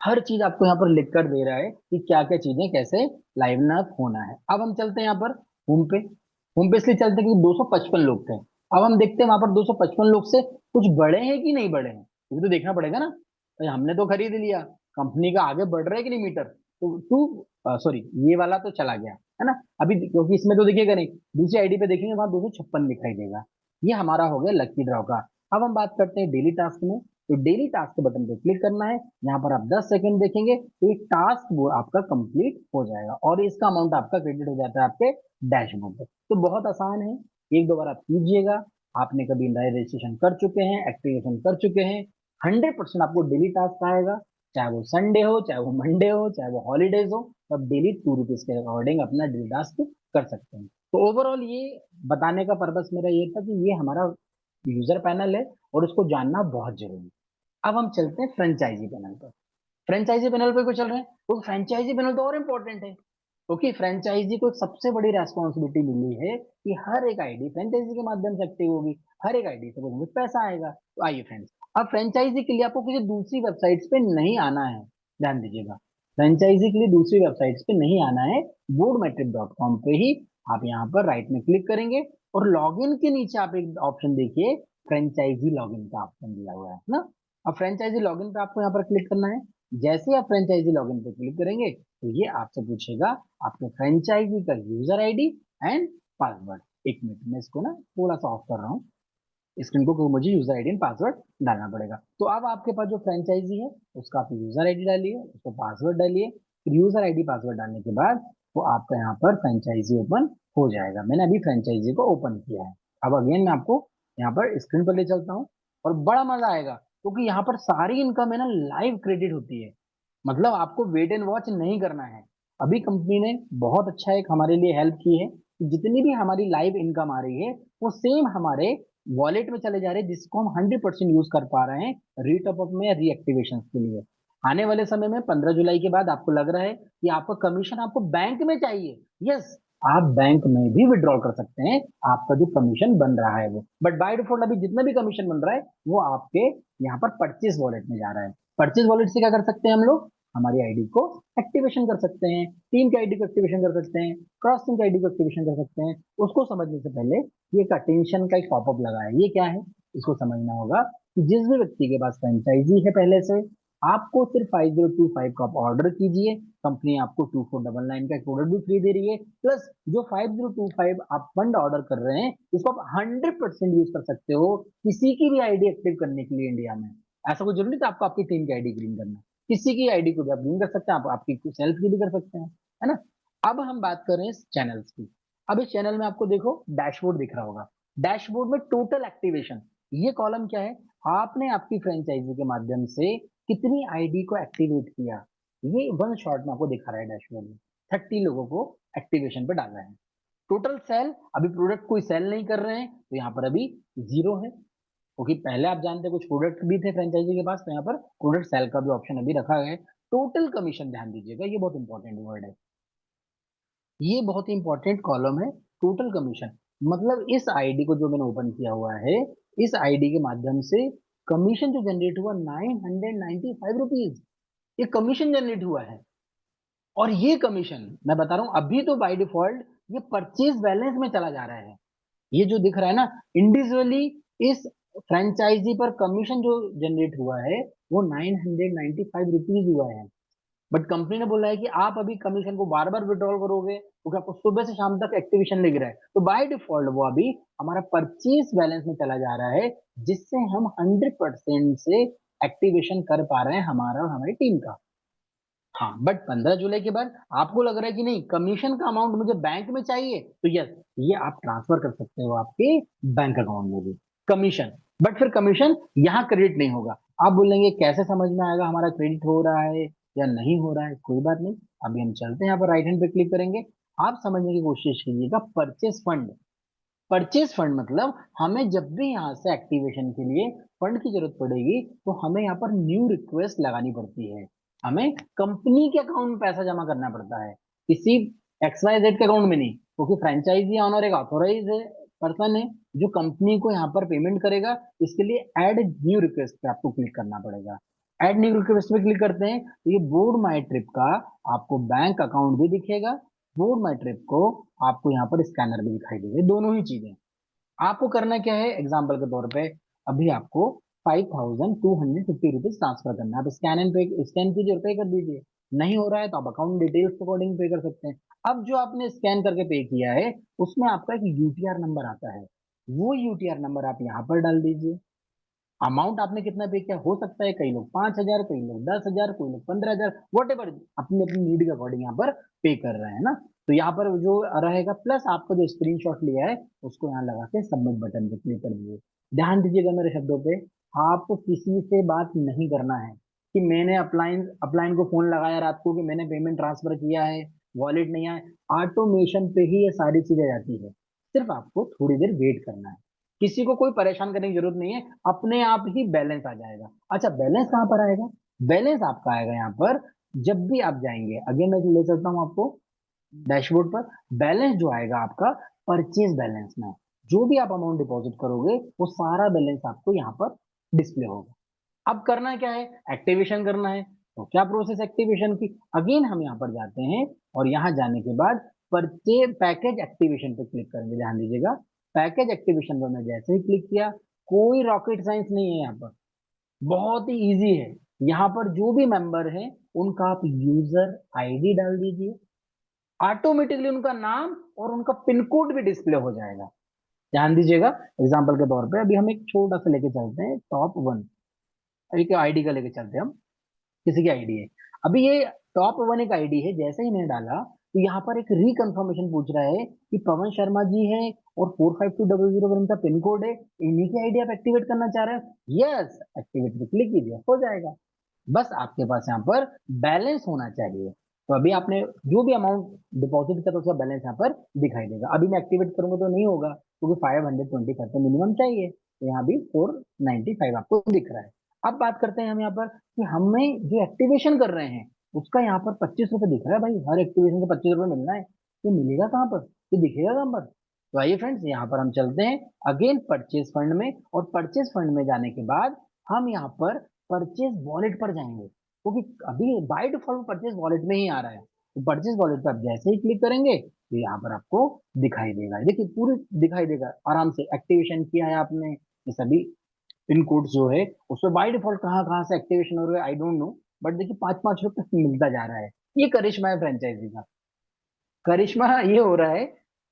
हर चीज आपको यहाँ पर लिख कर दे रहा है कि क्या क्या चीजें कैसे लाइव अप होना है। अब हम चलते हैं यहाँ पर होम पे। होम पे इसलिए चलते हैं क्योंकि 255 लोग थे। अब हम देखते हैं वहां पर 255 लोग से कुछ बड़े हैं कि नहीं बड़े हैं, ये तो देखना पड़ेगा ना। भाई हमने तो खरीद लिया, कंपनी का आगे बढ़ रहा है कि नहीं मीटर, तो टू सॉरी ये वाला तो चला गया है ना। अभी क्योंकि इसमें तो दिखेगा नहीं, दूसरी आईडी पे देखेंगे वहां 256 दिखाई देगा। ये हमारा हो गया लकी ड्रॉ का। अब हम बात करते हैं डेली टास्क में। तो डेली टास्क के बटन पे क्लिक करना है, यहाँ पर आप 10 सेकंड देखेंगे तो एक टास्क वो आपका कंप्लीट हो जाएगा और इसका अमाउंट आपका क्रेडिट हो जाता है आपके डैशबोर्ड पे। तो बहुत आसान है, एक दो बार आप कीजिएगा। आपने कभी नए रजिस्ट्रेशन कर चुके हैं, एक्टिवेशन कर चुके हैं, 100% आपको डेली टास्क आएगा। चाहे वो संडे हो, चाहे वो मंडे हो, चाहे वो हॉलीडेज हो, तो आप डेली 2 रुपीज के अकॉर्डिंग अपना डेली टास्क कर सकते हैं। तो ओवरऑल ये बताने का पर्पस मेरा ये था कि ये हमारा यूजर पैनल है और उसको जानना बहुत जरूरी है। अब हम चलते हैं फ्रेंचाइजी पैनल पर। फ्रेंचाइजी पैनल पे क्यों चल रहे हैं, तो फ्रेंचाइजी पैनल तो और इम्पोर्टेंट है क्योंकि फ्रेंचाइजी को एक सबसे बड़ी रेस्पॉन्सिबिलिटी मिली है कि हर एक आईडी फ्रेंचाइजी के माध्यम से एक्टिव होगी, हर एक आईडी से कुछ पैसा आएगा। तो आइए फ्रेंड्स, अब फ्रेंचाइजी के लिए आपको किसी दूसरी वेबसाइट्स पे नहीं आना है, ध्यान दीजिएगा। फ्रेंचाइजी के लिए दूसरी वेबसाइट्स पे नहीं आना है, boardmetric.com पे ही आप यहाँ पर राइट में क्लिक करेंगे और लॉगिन के नीचे आप एक ऑप्शन देखिए, फ्रेंचाइजी लॉगिन का ऑप्शन दिया हुआ है ना। अब फ्रेंचाइजी लॉगिन पे आपको यहाँ पर क्लिक करना है। जैसे ही आप फ्रेंचाइजी लॉगिन पे क्लिक करेंगे तो ये आपसे पूछेगा आपके फ्रेंचाइजी का user ID and password. 1 minute में इसको ना थोड़ा सा ऑफ कर रहा हूँ स्क्रीन को, क्योंकि मुझे यूजर आईडी एंड पासवर्ड डालना पड़ेगा। तो अब आपके पास जो फ्रेंचाइजी है उसका आप यूजर आईडी डालिए, उसको पासवर्ड डालिए। फिर यूजर आईडी पासवर्ड डालने के बाद वो आपका यहाँ पर फ्रेंचाइजी ओपन हो जाएगा। मैंने अभी फ्रेंचाइजी को ओपन किया है। अब अगेन मैं आपको यहाँ पर स्क्रीन पर ले चलता हूँ और बड़ा मजा आएगा क्योंकि यहाँ पर सारी इनकम है ना लाइव क्रेडिट होती है। मतलब आपको वेट एंड वॉच नहीं करना है। अभी कंपनी ने बहुत अच्छा एक हमारे लिए हेल्प की है कि जितनी भी हमारी लाइव इनकम आ रही है वो सेम हमारे वॉलेट में चले जा रहे हैं, जिसको हम 100% यूज कर पा रहे हैं रीटॉप अप में या रीएक्टिवेशन के लिए। आने वाले समय में 15 जुलाई के बाद आपको लग रहा है कि आपका कमीशन आपको बैंक में चाहिए, यस, आप बैंक में भी विड्रॉल कर सकते हैं आपका जो कमीशन बन रहा है वो। बट बाय डिफॉल्ट अभी जितना भी कमीशन बन रहा है वो आपके यहाँ पर परचेज वॉलेट में जा रहा है। परचेज वॉलेट से क्या कर सकते हैं हम लोग, हमारी आईडी को एक्टिवेशन कर सकते हैं, टीम की आईडी को एक्टिवेशन कर सकते हैं, क्रॉस टीम की आईडी को एक्टिवेशन कर सकते हैं। उसको समझने से पहले ये एक अटेंशन का एक पॉपअप लगा है, ये क्या है, इसको समझना होगा कि जिस भी व्यक्ति के पास फ्रेंचाइजी है पहले से, आपको सिर्फ 5025 का आप ऑर्डर कीजिए, कंपनी आपको 2499 का एक प्रोडक्ट भी फ्री दे रही है, प्लस जो 5025 आप फंड ऑर्डर कर रहे हैं इसको आप 100% यूज कर सकते हो किसी की भी आईडी एक्टिव करने के लिए इंडिया में। ऐसा कोई जरूरी नहीं था आपको आपकी टीम की आईडी ग्रीन करना, किसी की आईडी को भी आप ग्रीन कर सकते हैं, आप आपकी सेल्फ की भी कर सकते हैं, है ना। अब हम बात कर रहे हैं चैनल्स की। अब इस चैनल में आपको देखो डैशबोर्ड दिख रहा होगा, डैशबोर्ड में टोटल एक्टिवेशन, ये कॉलम क्या है, आपने आपकी फ्रेंचाइजी के माध्यम से कितनी आईडी को एक्टिवेट किया, ये वन शॉट में आपको दिखा रहा है डैशबोर्ड में। 30 लोगों को एक्टिवेशन पे डाला है। टोटल सेल, अभी प्रोडक्ट कोई सेल नहीं कर रहे हैं तो यहाँ पर अभी 0 है, क्योंकि पहले आप जानते हैं कुछ प्रोडक्ट भी थे फ्रेंचाइजी के पास, तो यहाँ पर प्रोडक्ट सेल का भी ऑप्शन अभी रखा गया है। टोटल कमीशन, ध्यान दीजिएगा ये बहुत इंपॉर्टेंट वर्ड है, ये बहुत ही इंपॉर्टेंट कॉलम है। टोटल कमीशन मतलब इस आईडी को जो मैंने ओपन किया हुआ है, इस आईडी के माध्यम से कमीशन जो जनरेट हुआ 995 रुपीज, ये कमीशन जनरेट हुआ है। और ये कमीशन मैं बता रहा हूं अभी तो बाय डिफॉल्ट ये परचेज बैलेंस में चला जा रहा है। ये जो दिख रहा है ना, इंडिविजुअली इस फ्रेंचाइजी पर कमीशन जो जनरेट हुआ है वो 995 रुपीज हुआ है। बट कंपनी ने बोला है कि आप अभी कमीशन को बार बार विड्रॉल करोगे क्योंकि आपको सुबह से शाम तक एक्टिवेशन लग रहा है, तो बाय डिफॉल्ट वो अभी हमारा परचेज बैलेंस में चला जा रहा है, जिससे हम 100% से एक्टिवेशन कर पा रहे हैं हमारा और हमारी टीम का। हाँ, बट 15 जुलाई के बाद आपको लग रहा है कि नहीं कमीशन का अमाउंट मुझे बैंक में चाहिए, तो यस, ये आप ट्रांसफर कर सकते हो आपके बैंक अकाउंट में भी कमीशन। बट फिर कमीशन यहाँ क्रेडिट नहीं होगा। आप बोलेंगे कैसे समझ में आएगा हमारा क्रेडिट हो रहा है या नहीं हो रहा है? कोई बात नहीं, अभी हम चलते हैं यहाँ पर राइट हैंड पे क्लिक करेंगे। आप समझने की कोशिश कीजिएगा परचेस फंड। परचेस फंड मतलब हमें जब भी यहाँ से एक्टिवेशन के लिए फंड की जरूरत पड़ेगी तो हमें यहाँ पर न्यू रिक्वेस्ट लगानी पड़ती है। हमें कंपनी के अकाउंट में पैसा जमा करना पड़ता है, किसी XYZ के अकाउंट में नहीं, क्योंकि फ्रेंचाइजी ऑनर एक ऑथोराइज पर्सन है जो कंपनी को यहाँ पर पेमेंट करेगा। इसके लिए ऐड न्यू रिक्वेस्ट पे आपको क्लिक करना पड़ेगा। ऐड न्यू रिक्वेस्ट पे क्लिक करते हैं तो ये बोर्ड माई ट्रिप का आपको बैंक अकाउंट भी दिखेगा, बोर्ड माई ट्रिप को आपको यहाँ पर स्कैनर भी दिखाई देगा, दोनों ही चीजें। आपको करना क्या है, एग्जाम्पल के तौर पे अभी आपको 5250 रुपीज ट्रांसफर करना है। आप स्कैन एंड पे स्कैन कीजिए और पे कर दीजिए। नहीं हो रहा है तो आप अकाउंट डिटेल्स के अकॉर्डिंग पे कर सकते हैं। अब जो आपने स्कैन करके पे किया है उसमें आपका एक यूटीआर नंबर आता है, वो यूटीआर नंबर आप यहाँ पर डाल दीजिए। अमाउंट आपने कितना पे किया, हो सकता है कई लोग 5,000, कई लोग 10,000, कोई लोग 15,000, वट एवर अपनी अपनी नीड के अकॉर्डिंग यहाँ पर पे कर रहे हैं ना। तो यहाँ पर जो रहेगा प्लस आपका जो स्क्रीनशॉट लिया है उसको यहाँ लगा के सबमिट बटन पे क्लिक कर दीजिए। ध्यान दीजिएगा मेरे शब्दों पे, आपको किसी से बात नहीं करना है कि मैंने अपलाइन अपलाइन को फोन लगाया रात को कि मैंने पेमेंट ट्रांसफर किया है, वॉलेट नहीं आया। ऑटोमेशन पे ही ये सारी चीजें जाती है, सिर्फ आपको थोड़ी देर वेट करना है। किसी को कोई परेशान करने की जरूरत नहीं है, अपने आप ही बैलेंस आ जाएगा। अच्छा, बैलेंस कहाँ पर आएगा? बैलेंस आपका आएगा यहाँ पर जब भी आप जाएंगे, अगेन मैं ले चलता हूँ आपको डैशबोर्ड पर। बैलेंस जो आएगा आपका परचेज बैलेंस में, जो भी आप अमाउंट डिपॉजिट करोगे वो सारा बैलेंस आपको यहाँ पर डिस्प्ले होगा। अब करना क्या है, एक्टिवेशन करना है। तो क्या प्रोसेस एक्टिवेशन की, अगेन हम यहाँ पर जाते हैं और यहाँ जाने के बाद परचेज पैकेज एक्टिवेशन पे क्लिक करेंगे। ध्यान दीजिएगा, पैकेज एक्टिवेशन पर मैं जैसे ही क्लिक किया, कोई रॉकेट साइंस नहीं है यहाँ पर, बहुत ही इजी है। यहाँ पर जो भी मेंबर है उनका आप यूजर आईडी डाल दीजिए, ऑटोमेटिकली उनका नाम और उनका पिन कोड भी डिस्प्ले हो जाएगा। ध्यान दीजिएगा, एग्जाम्पल के तौर पे अभी हम एक छोटा सा लेके चलते हैं टॉप वन, एक आईडी का लेके चलते हैं हम, किसी की आईडी है। अभी ये टॉप वन एक आईडी है, जैसे ही मैंने डाला तो यहाँ पर एक रिकन्फर्मेशन पूछ रहा है कि पवन शर्मा जी है और 45200 इनका पिन कोड है, इन्हीं की आईडी आप एक्टिवेट करना चाह रहे हैं। यस, एक्टिवेट पे क्लिक कीजिए, हो जाएगा। बस आपके पास यहाँ पर बैलेंस होना चाहिए। तो अभी आपने जो भी अमाउंट डिपॉजिट किया था उसका बैलेंस यहाँ पर दिखाई देगा। अभी मैं एक्टिवेट करूंगा तो नहीं होगा क्योंकि 525 तो मिनिमम चाहिए, तो यहाँ भी 495 आपको दिख रहा है। अब बात करते हैं हम यहाँ पर कि हमें जो एक्टिवेशन कर रहे हैं उसका यहाँ पर 25 रुपये दिख रहा है। भाई हर एक्टिवेशन से 25 रुपये मिलना है, तो मिलेगा कहाँ पर, ये दिखेगा कहाँ पर? तो आइए फ्रेंड्स, यहाँ पर हम चलते हैं अगेन परचेज फंड में, और परचेज फंड में जाने के बाद हम यहाँ पर परचेज वॉलेट पर जाएंगे, क्योंकि अभी बाय डिफॉल्ट परचेज वॉलेट में ही आ रहा है। तो परचेज वॉलेट पर आप जैसे ही क्लिक करेंगे तो यहाँ पर आपको दिखाई देगा, देखिए पूरी दिखाई देगा आराम से। एक्टिवेशन किया है आपने, ये सभी पिन कोड जो है उसमें बाय डिफॉल्ट कहाँ कहाँ से एक्टिवेशन हो रहा है आई डोंट नो, बट देखिए 5-5 रुपये मिलता जा रहा है। ये करिश्मा है फ्रेंचाइजी का, करिश्मा ये हो रहा है।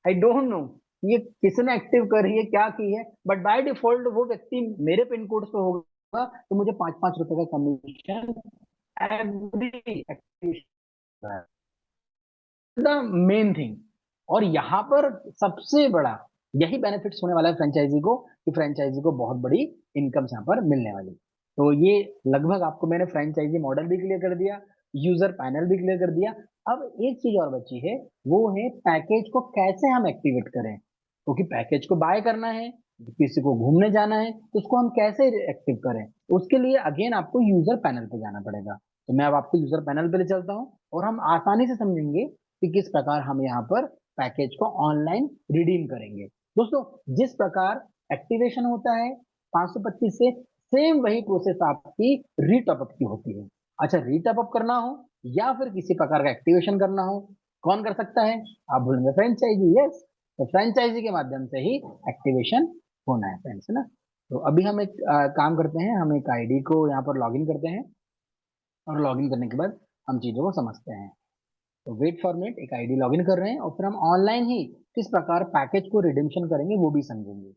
आई डोंट नो ये किसने एक्टिव करी है, क्या की है, बट बाय डिफॉल्ट वो व्यक्ति मेरे पिन कोड पे होगा तो मुझे 5-5 रुपए का commission every activation, the main thing. और यहाँ पर सबसे बड़ा यही बेनिफिट्स होने वाला है फ्रेंचाइजी को, कि फ्रेंचाइजी को बहुत बड़ी इनकम यहाँ पर मिलने वाली। तो ये लगभग आपको मैंने फ्रेंचाइजी मॉडल भी क्लियर कर दिया, यूजर पैनल भी क्लियर कर दिया। अब एक चीज और बची है, वो है पैकेज को कैसे हम एक्टिवेट करें, क्योंकि पैकेज को बाय करना है, किसी को घूमने जाना है, तो उसको हम कैसे एक्टिव करें, उसके लिए अगेन आपको यूजर पैनल पे जाना पड़ेगा। तो मैं अब आपको यूजर पैनल पे ले चलता हूँ और हम आसानी से समझेंगे कि किस प्रकार हम यहाँ पर पैकेज को ऑनलाइन रिडीम करेंगे। दोस्तों, जिस प्रकार एक्टिवेशन होता है 525 से, सेम वही प्रोसेस आपकी रीटॉप अप की होती है। अच्छा, रीटॉप अप करना हो या फिर किसी प्रकार का एक्टिवेशन करना हो, कौन कर सकता है? आप बोलेंगे फ्रेंचाइजी, यस। तो फ्रेंचाइजी के माध्यम से ही एक्टिवेशन होना है फ्रेंड्स, है ना। तो अभी हम एक काम करते हैं, हम एक आईडी को यहाँ पर लॉगिन करते हैं, और लॉगिन करने के बाद हम चीजों को समझते हैं। तो वेट फॉर मिनट, एक आईडी लॉगिन कर रहे हैं, और फिर हम ऑनलाइन ही किस प्रकार पैकेज को रिडीम्शन करेंगे वो भी समझेंगे।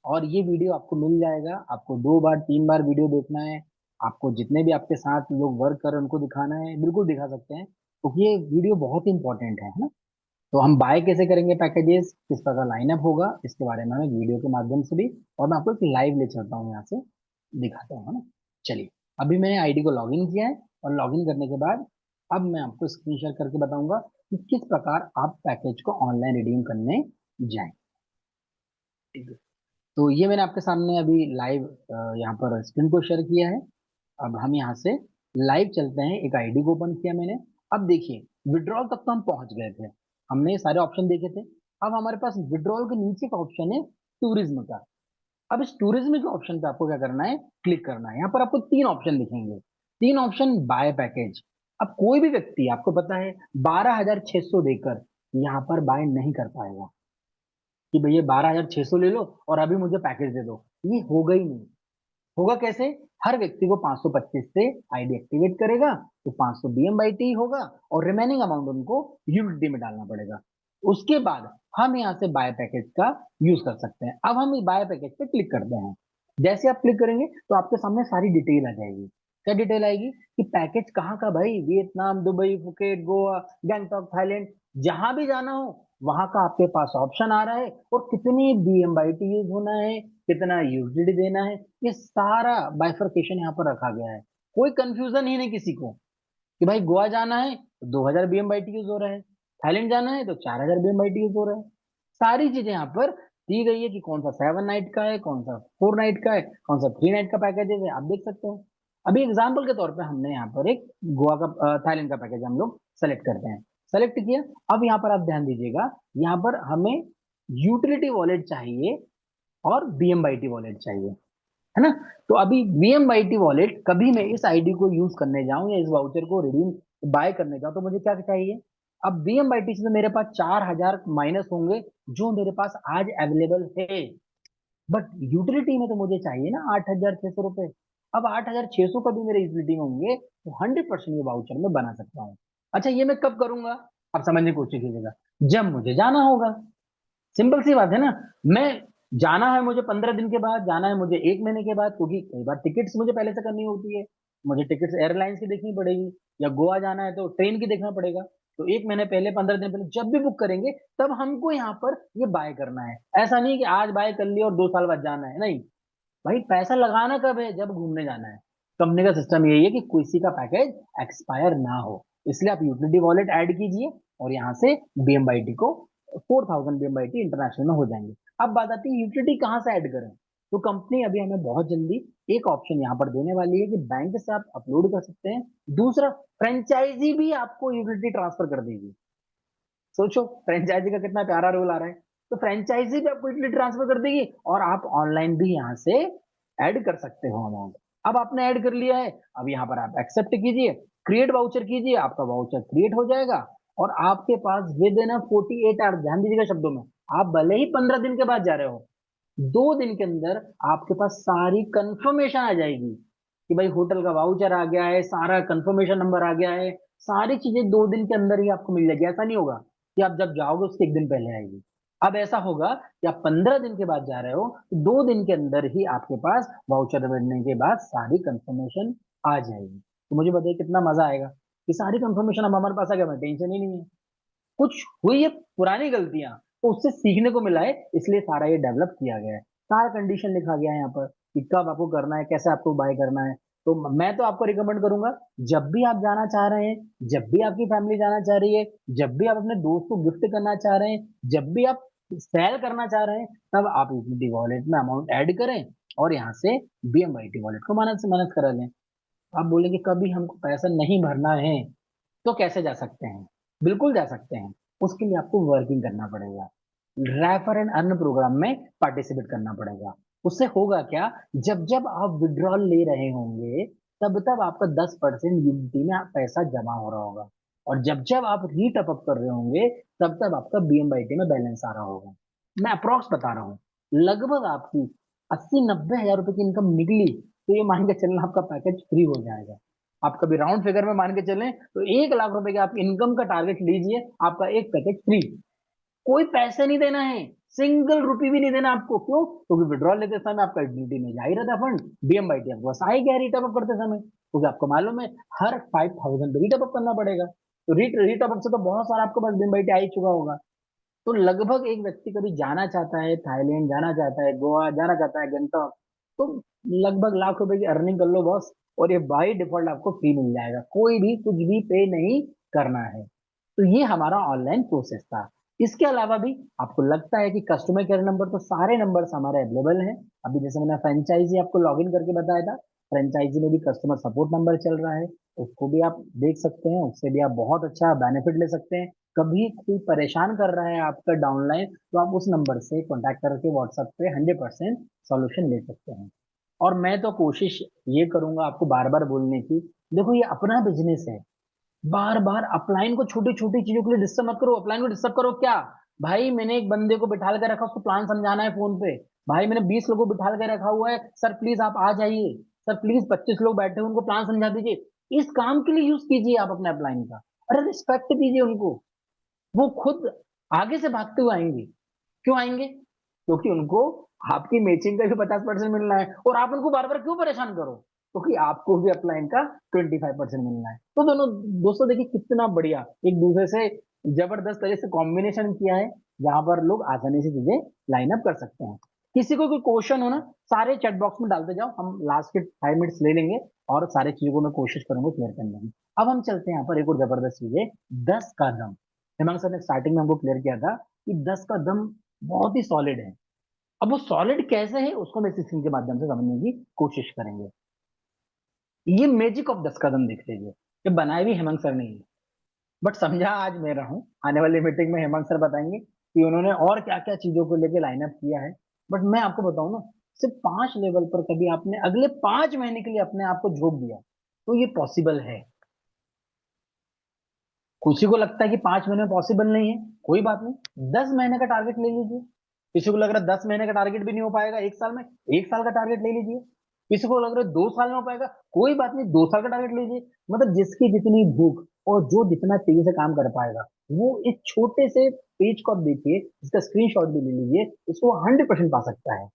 और ये वीडियो आपको मिल जाएगा, आपको 2 बार 3 बार वीडियो देखना है। आपको जितने भी आपके साथ लोग वर्क कर रहे हैं उनको दिखाना है, बिल्कुल दिखा सकते हैं, क्योंकि ये वीडियो बहुत इंपॉर्टेंट है ना। तो हम बाय कैसे करेंगे पैकेजेस, किस प्रकार लाइनअप होगा, इसके बारे में हम एक वीडियो के माध्यम से भी, और मैं आपको एक लाइव ले चलता हूँ यहाँ से, दिखाता हूँ, है ना। चलिए, अभी मैंने आईडी को लॉगिन किया है, और लॉगिन करने के बाद अब मैं आपको स्क्रीन शेयर करके बताऊंगा कि किस प्रकार आप पैकेज को ऑनलाइन रिडीम करने जाएं। ठीक है। तो ये मैंने आपके सामने अभी लाइव यहाँ पर स्क्रीन को शेयर किया है। अब हम यहाँ से लाइव चलते हैं, एक आईडी को ओपन किया मैंने। अब देखिए, विड्रॉल तक तो हम पहुंच गए थे, हमने ये सारे ऑप्शन देखे थे। अब हमारे पास विड्रॉल के नीचे का ऑप्शन है टूरिज्म का। अब इस टूरिज्म के ऑप्शन पे आपको क्या करना है, क्लिक करना है। यहाँ पर आपको 3 ऑप्शन दिखेंगे, 3 ऑप्शन बाय पैकेज। अब कोई भी व्यक्ति, आपको पता है, 12,600 देकर यहाँ पर बाय नहीं कर पाएगा कि भैया 12,600 ले लो और अभी मुझे पैकेज दे दो, ये होगा ही नहीं। होगा कैसे? हर व्यक्ति को 525 से आईडी एक्टिवेट करेगा, तो 500 BM/T होगा, और रिमेनिंग अमाउंट उनको यूटिलिटी में डालना पड़ेगा। उसके बाद हम यहाँ से बाय पैकेज का यूज कर सकते हैं। अब हम बाय पैकेज पे क्लिक करते हैं। जैसे आप क्लिक करेंगे तो आपके सामने सारी डिटेल आ जाएगी। क्या डिटेल आएगी? कि पैकेज कहाँ का भाई, Vietnam, Dubai, Phuket, Goa, Gangtok, Thailand, जहां भी जाना हो वहां का आपके पास ऑप्शन आ रहा है, और कितनी BM/T यूज होना है, कितना यूटिलिटी देना है, ये सारा बाइफरकेशन यहाँ पर रखा गया है। कोई कंफ्यूजन ही नहीं किसी को कि भाई गोवा जाना है तो 2,000 BM/T यूज हो रहा है, थाईलैंड जाना है तो 4,000 BM/T यूज हो रहा है। सारी चीजें यहाँ पर दी गई है कि कौन सा 7 नाइट का है, कौन सा 4 नाइट का है, कौन सा 3 नाइट का पैकेज है, आप देख सकते हो। अभी एग्जाम्पल के तौर पे हमने यहाँ पर एक गोवा का, थाईलैंड का पैकेज हम लोग सेलेक्ट करते हैं। सेलेक्ट किया। अब यहाँ पर आप ध्यान दीजिएगा, यहाँ पर हमें यूटिलिटी वॉलेट चाहिए और BM/T वॉलेट चाहिए, है ना। तो अभी BM/T वॉलेट कभी मैं इस आईडी को यूज करने जाऊं या इस वाउचर को रिडीम बाय करने जाऊं तो मुझे क्या चाहिए? अब BM/T से तो मेरे पास 4,000 माइनस होंगे, जो मेरे पास आज अवेलेबल है। बट यूटिलिटी में तो मुझे चाहिए ना 8,600 रुपए। अब 8,600 का भी मेरे यूटिलिटी में होंगे, तो 100% ये वाउचर में बना सकता हूँ। अच्छा, ये मैं कब करूंगा? आप समझने की कोशिश कीजिएगा, जब मुझे जाना होगा। सिंपल सी बात है ना। मैं जाना है, मुझे 15 दिन के बाद जाना है, मुझे 1 महीने के बाद, क्योंकि कई बार टिकट्स मुझे पहले से करनी होती है। मुझे टिकट्स एयरलाइंस की देखनी पड़ेगी, या गोवा जाना है तो ट्रेन की देखना पड़ेगा। तो 1 महीने पहले, 15 दिन पहले जब भी बुक करेंगे, तब हमको यहाँ पर ये बाय करना है। ऐसा नहीं कि आज बाय कर लिया और 2 साल बाद जाना है, नहीं। भाई पैसा लगाना कब है? जब घूमने जाना है। कंपनी का सिस्टम यही है कि किसी का पैकेज एक्सपायर ना हो, इसलिए आप यूटिलिटी वॉलेट ऐड कीजिए, और यहाँ से BM/T को 4,000 BM/T इंटरनेशनल में हो जाएंगे। अब बात आती है यूटिलिटी कहाँ से ऐड करें। तो कंपनी अभी हमें बहुत जल्दी एक ऑप्शन यहाँ पर देने वाली है कि बैंक से आप अपलोड कर सकते हैं। दूसरा, फ्रेंचाइजी भी आपको यूटिलिटी ट्रांसफर कर देगी। सोचो, फ्रेंचाइजी का कितना प्यारा रोल आ रहा है। तो फ्रेंचाइजी भी आपको यूटिलिटी ट्रांसफर कर देगी, और आप ऑनलाइन भी यहाँ से ऐड कर सकते हो अमाउंट। अब आपने ऐड कर लिया है, अब यहाँ पर आप एक्सेप्ट कीजिए, क्रिएट वाउचर कीजिए, आपका वाउचर क्रिएट हो जाएगा। और आपके पास विद इन 48 आवर्स, ध्यान दीजिएगा शब्दों में, आप भले ही 15 दिन के बाद जा रहे हो, 2 दिन के अंदर आपके पास सारी कंफर्मेशन आ जाएगी कि भाई होटल का वाउचर आ गया है, सारा कंफर्मेशन नंबर आ गया है। सारी चीजें 2 दिन के अंदर ही आपको मिल जाएगी। ऐसा नहीं होगा कि आप जब जाओगे उसके 1 दिन पहले आएगी। अब ऐसा होगा कि आप 15 दिन के बाद जा रहे हो, तो 2 दिन के अंदर ही आपके पास वाउचर मिलने के बाद सारी कंफर्मेशन आ जाएगी। तो मुझे बताइए कितना मजा आएगा कि सारी कंफर्मेशन अब हमारे पास आ गया, हमें टेंशन ही नहीं है। कुछ हुई है पुरानी गलतियां, तो उससे सीखने को मिला है, इसलिए सारा ये डेवलप किया गया है। सारा कंडीशन लिखा गया है यहाँ पर कि कब आपको करना है, कैसे आपको बाय करना है। तो मैं तो आपको रिकमेंड करूंगा, जब भी आप जाना चाह रहे हैं, जब भी आपकी फैमिली जाना चाह रही है, जब भी आप अपने दोस्त को गिफ्ट करना चाह रहे हैं, जब भी आप सेल करना चाह रहे हैं, तब आप इक्विटी वॉलेट में अमाउंट ऐड करें, और यहाँ से BM/T वॉलेट को माइनस से माइनस करा लें। आप बोलेंगे कभी हमको पैसा नहीं भरना है, तो कैसे जा सकते हैं? बिल्कुल जा सकते हैं। उसके लिए आपको वर्किंग करना पड़ेगा, रेफर एंड अर्न प्रोग्राम में पार्टिसिपेट करना पड़ेगा। उससे होगा क्या, जब जब आप विड्रॉल ले रहे होंगे, तब तब आपका 10% यूनिटी में पैसा जमा हो रहा होगा। और जब जब आप रीटॉप अप कर रहे होंगे तब तब आपका BMYT में बैलेंस आ रहा होगा। मैं अप्रोक्स बता रहा हूँ, लगभग आपकी 80-90 हजार रुपए की इनकम निकली तो ये मान के चलना आपका पैकेज फ्री हो जाएगा। आप कभी राउंड फिगर में मान के चलें तो 1 लाख रुपए के आप इनकम का टारगेट लीजिए, आपका एक पैकेज फ्री। कोई पैसे नहीं देना है, सिंगल रुपी भी नहीं देना आपको। क्यों? क्योंकि विड्रॉल लेते समय आपका एडमिटी में जा ही रहता फंड, BMYT आपको बस आए क्या रीटअप अप करते समय, क्योंकि आपको मालूम है हर 5,000 पे रीटअप अप करना पड़ेगा। तो रीटअप अप से तो बहुत सारा आपके पास BMYT आ ही चुका होगा। तो लगभग एक व्यक्ति कभी जाना चाहता है थाईलैंड, जाना चाहता है गोवा, जाना चाहता है गंगटोक, तो लगभग लाख रुपए की अर्निंग कर लो बॉस, और ये बाई डिफॉल्ट आपको फ्री मिल जाएगा, कोई भी कुछ भी पे नहीं करना है। तो ये हमारा ऑनलाइन प्रोसेस था। इसके अलावा भी आपको लगता है कि कस्टमर केयर नंबर, तो सारे नंबर्स हमारे अवेलेबल हैं। अभी जैसे मैंने फ्रेंचाइजी आपको लॉगिन करके बताया था, फ्रेंचाइजी में भी कस्टमर सपोर्ट नंबर चल रहा है, उसको भी आप देख सकते हैं, उससे भी आप बहुत अच्छा बेनिफिट ले सकते हैं। कभी कोई परेशान कर रहा है आपका डाउनलाइन, तो आप उस नंबर से कॉन्टैक्ट करके व्हाट्सएप पे 100% सॉल्यूशन ले सकते हैं। और मैं तो कोशिश ये करूंगा आपको बार बार बोलने की, देखो ये अपना बिजनेस है, बार बार अपलाइन को छोटी छोटी चीजों के लिए डिस्टर्ब मत करो। अपलाइन को डिस्टर्ब करो क्या? भाई मैंने एक बंदे को बिठा के रखा, उसको प्लान समझाना है फोन पे। भाई मैंने 20 लोगों को बिठा के रखा हुआ है, सर प्लीज आप आ जाइए, सर प्लीज 25 लोग बैठे हैं उनको प्लान समझा दीजिए। इस काम के लिए यूज कीजिए आप अपने अपलाइन का। अरे रिस्पेक्ट दीजिए उनको, वो खुद आगे से भागते हुए आएंगे। क्यों आएंगे? क्योंकि उनको आपकी मैचिंग का भी 50% मिलना है, और आप उनको बार बार क्यों परेशान करो? क्योंकि आपको भी अपलाइन का 25% मिलना है। तो दोनों दोस्तों देखिए कितना बढ़िया एक दूसरे से जबरदस्त तरीके से कॉम्बिनेशन किया है, जहां पर लोग आसानी से चीजें लाइन अप कर सकते हैं। किसी को कोई क्वेश्चन हो ना, सारे चैट बॉक्स में डालते जाओ, हम लास्ट के 5 मिनट्स ले लेंगे और सारे चीजों को मैं कोशिश करूंगा क्लियर करने की। अब हम चलते हैं यहाँ पर एक और जबरदस्त चीज है, 10 का दम। हेमंत सर ने स्टार्टिंग में हमको क्लियर किया था कि 10 का दम बहुत ही सॉलिड है। अब वो सॉलिड कैसे है उसको हम इस स्क्रीन के माध्यम से समझने की कोशिश करेंगे। ये मैजिक ऑफ 10 का दम देख लीजिए, ये बनाया भी हेमंत सर ने ही, बट समझा आज मैं रहा हूं। आने वाली मीटिंग में हेमंत सर बताएंगे कि उन्होंने और क्या क्या चीजों को लेकर लाइनअप किया है। बट मैं आपको बताऊं ना, सिर्फ 5 लेवल पर कभी आपने अगले 5 महीने के लिए अपने आप को झोंक दिया तो ये पॉसिबल है। किसी को लगता है कि 5 महीने में पॉसिबल नहीं है, कोई बात नहीं, 10 महीने का टारगेट ले लीजिए। किसी को लग रहा है 10 महीने का टारगेट भी नहीं हो पाएगा एक साल में, 1 साल का टारगेट ले लीजिए। किसी को लग रहा है 2 साल में हो पाएगा, कोई बात नहीं, 2 साल का टारगेट लीजिए। मतलब जिसकी जितनी भूख और जो जितना तेजी से काम कर पाएगा, वो इस छोटे से पेज को आप देखिए, इसका स्क्रीनशॉट भी ले लीजिए, इसको 100% पा सकता है।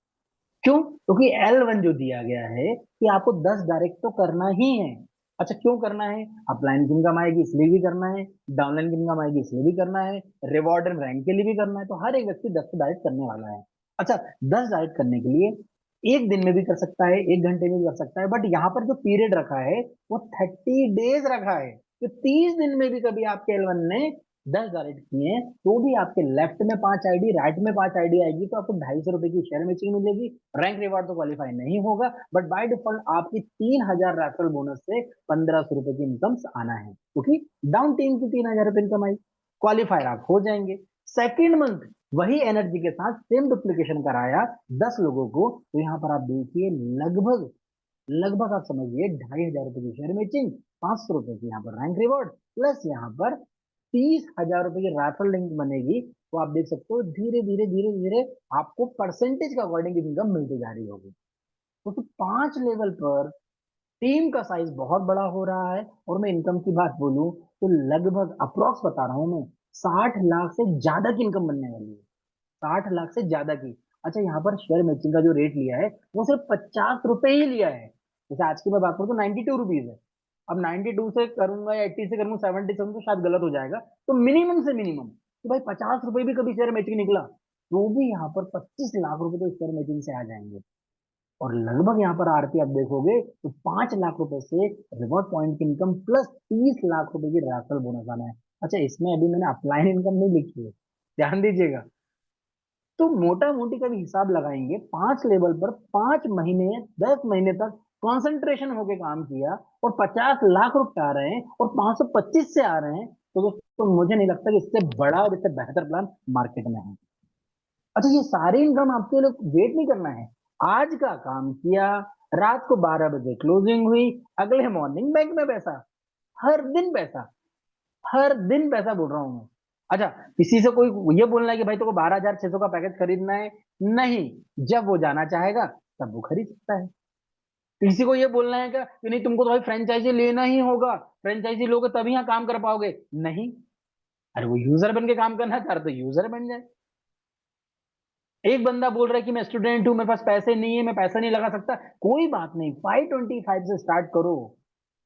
क्यों? क्योंकि L1 जो दिया गया है कि आपको 10 डायरेक्ट तो करना ही है। अच्छा क्यों करना है? अपलाइन की इनकम आएगी इसलिए भी करना है, डाउनलाइन की इनकम आएगी इसलिए भी करना है, रिवॉर्ड एंड रैंक के लिए भी करना है। तो हर एक व्यक्ति 10 तो डायरेक्ट करने वाला है। अच्छा, 10 डायरेक्ट करने के लिए एक दिन में भी कर सकता है, 1 घंटे में भी कर सकता है, बट यहाँ पर जो पीरियड रखा है वो 30 डेज रखा है। तो 30 दिन में भी कभी आपके L1 ने 10 डायरेक्ट किए तो भी आपके लेफ्ट में 5 आईडी, राइट में 5 आईडी आएगी, तो आपको 250 रुपए की शेयर मैचिंग मिलेगी। रैंक रिवार्ड तो क्वालिफाई नहीं होगा, बट बाय डिफॉल्ट आपकी 3,000 रेफरल बोनस से 1,500 रुपए की इनकम आना है, क्योंकि डाउन टीम की 3,000 रुपए इनकम आई, क्वालिफायर आप हो जाएंगे। सेकेंड मंथ वही एनर्जी के साथ सेम डुप्लीकेशन कराया 10 लोगों को, तो यहाँ पर आप देखिए लगभग लगभग आप समझिए 2,500 रुपए की शेयर मैचिंग, 500 रुपए की यहाँ पर रैंक रिवॉर्ड, प्लस यहाँ पर 30,000 रुपए की राफल लिंक बनेगी। तो आप देख सकते हो धीरे धीरे धीरे धीरे आपको परसेंटेज के अकॉर्डिंग इनकम मिलती जा रही होगी। तो 5 लेवल पर टीम का साइज बहुत बड़ा हो रहा है। और मैं इनकम की बात बोलूं तो लगभग अप्रोक्स बता रहा हूं मैं, 60 लाख से ज्यादा की इनकम बनने वाली है, 60 लाख से ज्यादा की। अच्छा यहाँ पर शेयर मैचिंग का जो रेट लिया है वो सिर्फ 50 रुपए ही लिया है। जैसे आज की मैं बात करूँ तो 92 रुपीज है। अब 92 से करूंगा या 80 से करूंगा, 70 से तो शायद गलत हो जाएगा। तो मिनिमम से मिनिमम तो भाई 50 रुपए भी कभी शेयर मैचिंग निकला तो भी यहाँ पर 25 लाख रुपए तो शेयर मैचिंग से आ जाएंगे। और लगभग यहाँ पर आरपी आप देखोगे तो 5 लाख रुपए से रिवॉर्ड पॉइंट की इनकम प्लस 30 लाख रुपए की रेफरल बोनस आना है। अच्छा इसमें अभी मैंने अपलाइन इनकम नहीं लिखी है, ध्यान दीजिएगा। तो मोटा मोटी का भी हिसाब लगाएंगे, 5 लेवल पर 5 महीने 10 महीने तक कंसंट्रेशन होके काम किया और 50 लाख रुपए आ रहे हैं और 525 से आ रहे हैं, तो दोस्तों मुझे नहीं लगता कि इससे बड़ा और इससे बेहतर प्लान मार्केट में है। अच्छा ये सारी इनकम आपके लिए वेट नहीं करना है, आज का काम किया, रात को 12 बजे क्लोजिंग हुई, अगले मॉर्निंग बैंक में पैसा, हर दिन पैसा, हर दिन पैसा बोल रहा हूं मैं। अच्छा, किसी से कोई ये बोलना है कि भाई तेरे को 12,600 का पैकेज खरीदना है, नहीं, जब वो जाना चाहेगा तब वो खरीद सकता है। किसी को ये बोलना है क्या कि नहीं तुमको तो भाई फ्रेंचाइजी लेना ही होगा, फ्रेंचाइजी लोगे तभी यहाँ काम कर पाओगे, नहीं। अरे वो यूजर बन के काम करना चाह रहा तो यूजर बन जाए। एक बंदा बोल रहा है कि मैं स्टूडेंट हूं, मेरे पास पैसे नहीं है, मैं पैसा नहीं लगा सकता, कोई बात नहीं, 525 से स्टार्ट करो,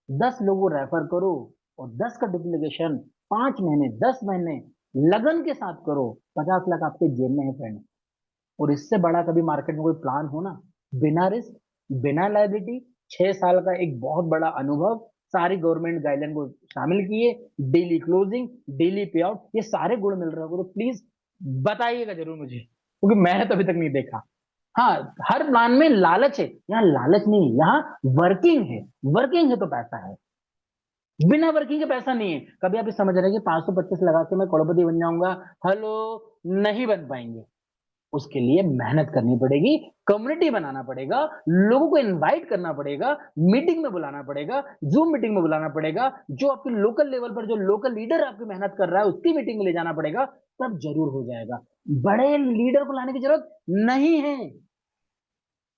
10 लोगों रेफर करो, और 10 का डुप्लीकेशन 5 महीने 10 महीने लगन के साथ करो, 50 लाख आपके जेब में है फ्रेंड। और इससे बड़ा कभी मार्केट में कोई प्लान हो ना, बिना रिस्क, बिना लाइबिलिटी, 6 साल का एक बहुत बड़ा अनुभव, सारी गवर्नमेंट गाइडलाइन को शामिल किए, डेली क्लोजिंग, डेली पे आउट, ये सारे गुण मिल रहे हो तो प्लीज बताइएगा जरूर मुझे, क्योंकि मैंने तो अभी तक नहीं देखा। हाँ, हर प्लान में लालच है, यहाँ लालच नहीं है, यहाँ वर्किंग है। वर्किंग है तो पैसा है, बिना वर्किंग के पैसा नहीं है। कभी आप ये समझ रहे हैं कि 525 लगा के मैं करोड़पति बन जाऊंगा? हेलो, नहीं बन पाएंगे। उसके लिए मेहनत करनी पड़ेगी, कम्युनिटी बनाना पड़ेगा, लोगों को इनवाइट करना पड़ेगा, मीटिंग में बुलाना पड़ेगा, जूम मीटिंग में बुलाना पड़ेगा, जो आपके लोकल लेवल पर जो लोकल लीडर आपकी मेहनत कर रहा है उसकी मीटिंग में ले जाना पड़ेगा, तब जरूर हो जाएगा। बड़े लीडर को लाने की जरूरत नहीं है।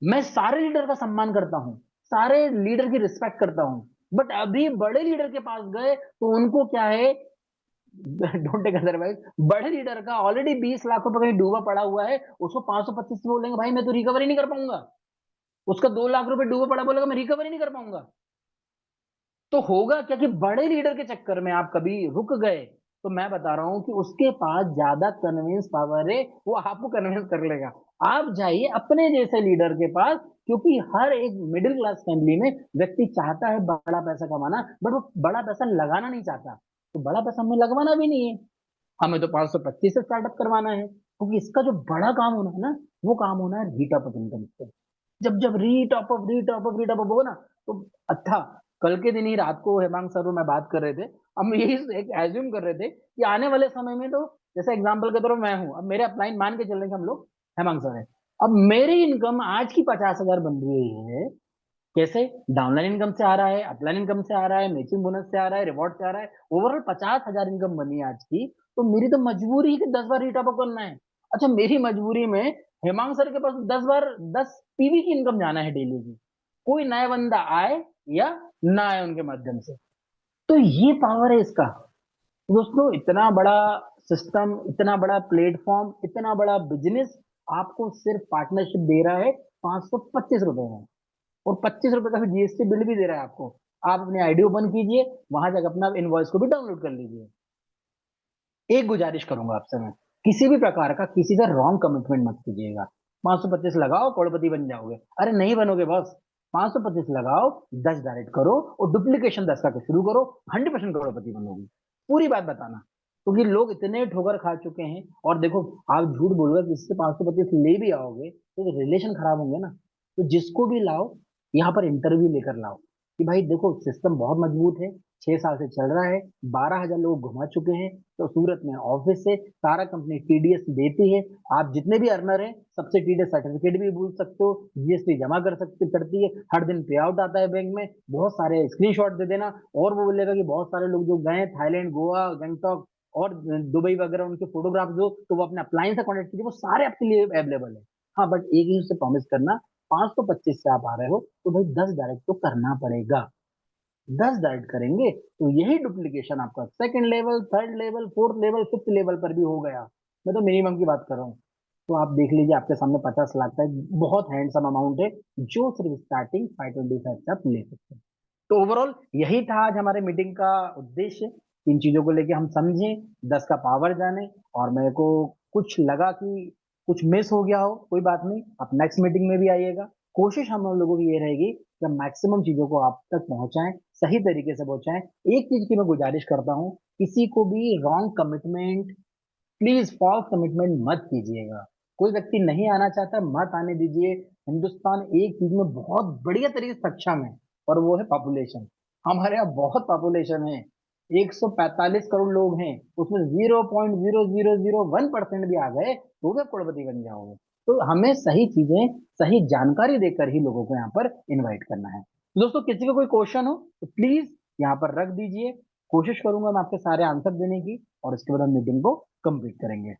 मैं सारे लीडर का सम्मान करता हूं, सारे लीडर की रिस्पेक्ट करता हूं, बट अभी बड़े लीडर के पास गए तो उनको क्या है, डोंट टेक अदरवाइज, बड़े लीडर का ऑलरेडी 20 लाख रुपए कहीं डूबा पड़ा हुआ है, उसको 525 से बोलेंगे भाई मैं तो रिकवरी नहीं कर पाऊंगा, उसका 2 लाख रुपए डूबा पड़ा, बोलेगा मैं रिकवरी नहीं कर पाऊंगा। तो होगा क्या कि बड़े लीडर के चक्कर में आप कभी रुक गए, तो मैं बता रहा हूं कि उसके पास ज्यादा कन्विंस पावर है, वो आपको कन्विंस कर लेगा। आप जाइए अपने जैसे लीडर के पास, क्योंकि हर एक मिडिल क्लास फैमिली में व्यक्ति चाहता है बड़ा पैसा कमाना, बट वो बड़ा पैसा लगाना नहीं चाहता, तो बड़ा पैसा हमें लगवाना भी नहीं है, हमें तो 525 से स्टार्टअप करवाना है, क्योंकि इसका जो बड़ा काम होना है ना, वो काम होना है रीटॉप अप इनकम से। जब जब रीटॉप अप होगा ना, तो अच्छा, कल के दिन ही रात को हेमांग सर और मैं बात कर रहे थे, हम यही एक एज्यूम कर रहे थे कि आने वाले समय में तो, जैसे एग्जांपल के तौर पर मैं हूं, अब मेरे अपलाइन मान के चल रहे हैं कि हम लोग, हेमांग सर है, अब मेरी इनकम आज की 50,000 बन रही है, कैसे? डाउनलाइन इनकम से आ रहा है, अपलाइन इनकम से आ रहा है, मैचिंग बोनस से आ रहा है, रिवॉर्ड से आ रहा है, ओवरऑल 50,000 इनकम बनी है आज की। तो मेरी तो मजबूरी है कि 10 बार रीटॉप अप करना है। अच्छा, मेरी मजबूरी में हेमांग सर के पास 10 बार 10 पीवी की इनकम जाना है डेली की, कोई नया बंदा आए या ना आए उनके माध्यम से। तो ये पावर है इसका। तो दोस्तों, इतना बड़ा सिस्टम, इतना बड़ा प्लेटफॉर्म, इतना बड़ा बिजनेस आपको सिर्फ पार्टनरशिप दे रहा है 525 रुपए में, और 25 रुपए का भी जीएसटी बिल भी दे रहा है आपको। आप अपनी आईडी ओपन कीजिए, वहां जाकर अपना इनवॉइस को भी डाउनलोड कर लीजिए। एक गुजारिश करूंगा आपसे मैं, किसी भी प्रकार का किसी से रॉन्ग कमिटमेंट मत कीजिएगा। 525 लगाओ करोड़पति बन जाओगे, अरे नहीं बनोगे बॉस। 525 लगाओ, 10 डायरेक्ट करो, और डुप्लीकेशन 10 का शुरू करो, 100% करोड़पति बनोगे। पूरी बात बताना, क्योंकि लोग इतने ठोकर खा चुके हैं। और देखो, आप झूठ बोलोगे, किसी से 525 ले भी आओगे तो रिलेशन खराब होंगे ना। तो जिसको भी लाओ, यहाँ पर इंटरव्यू लेकर लाओ, कि भाई देखो सिस्टम बहुत मजबूत है, 6 साल से चल रहा है, 12,000 लोग घुमा चुके हैं, तो सूरत में ऑफिस से सारा कंपनी टीडीएस देती है। आप जितने भी अर्नर हैं सबसे टीडीएस सर्टिफिकेट भी भूल सकते हो, जीएसटी जमा कर सकते करती है, हर दिन पे आउट आता है बैंक में, बहुत सारे स्क्रीनशॉट दे देना। और वो बोलेगा कि बहुत सारे लोग जो गए थाईलैंड, गोवा, गंगटोक और दुबई वगैरह, उनके फोटोग्राफ जो, तो वो अपने अपलाइन से कॉन्टेक्ट कीजिए, वो सारे आपके लिए अवेलेबल है। हाँ, बट एक ही उससे प्रॉमिस करना, 525 से आप आ रहे हो तो भाई 10 डायरेक्ट तो करना पड़ेगा। 10 डायरेक्ट करेंगे तो यही डुप्लीकेशन आपका second level, third level, fourth level, fifth level पर भी हो गया। मैं तो मिनिमम की बात कर रहा हूँ। तो आप देख लीजिए, आपके सामने 50 लाख का एक बहुत हैंडसम अमाउंट है, जो सिर्फ स्टार्टिंग 525 से आप ले सकते हैं। तो ओवरऑल यही था आज हमारे मीटिंग का उद्देश्य। इन चीजों को लेके हम समझें, 10 का पावर जाने, और मेरे को कुछ लगा कि कुछ मिस हो गया हो, कोई बात नहीं, आप नेक्स्ट मीटिंग में भी आइएगा। कोशिश हम लोगों की ये रहेगी कि मैक्सिमम चीजों को आप तक पहुंचाएं, सही तरीके से पहुंचाएं। एक चीज की मैं गुजारिश करता हूं, किसी को भी wrong commitment, please false commitment मत कीजिएगा। कोई व्यक्ति नहीं आना चाहता, मत आने दीजिए। हिंदुस्तान एक चीज में बहुत बढ़िया तरीके से सक्षम है, और वो है पॉपुलेशन। हमारे यहाँ बहुत पॉपुलेशन है, 145 करोड़ लोग हैं, उसमें 0.0001% भी आ गए तो भी आप करोड़पति बन जाओगे। तो हमें सही चीजें, सही जानकारी देकर ही लोगों को यहाँ पर इनवाइट करना है। तो दोस्तों, किसी का कोई क्वेश्चन हो तो प्लीज यहाँ पर रख दीजिए। कोशिश करूंगा मैं आपके सारे आंसर देने की, और इसके बाद हम मीटिंग को कंप्लीट करेंगे।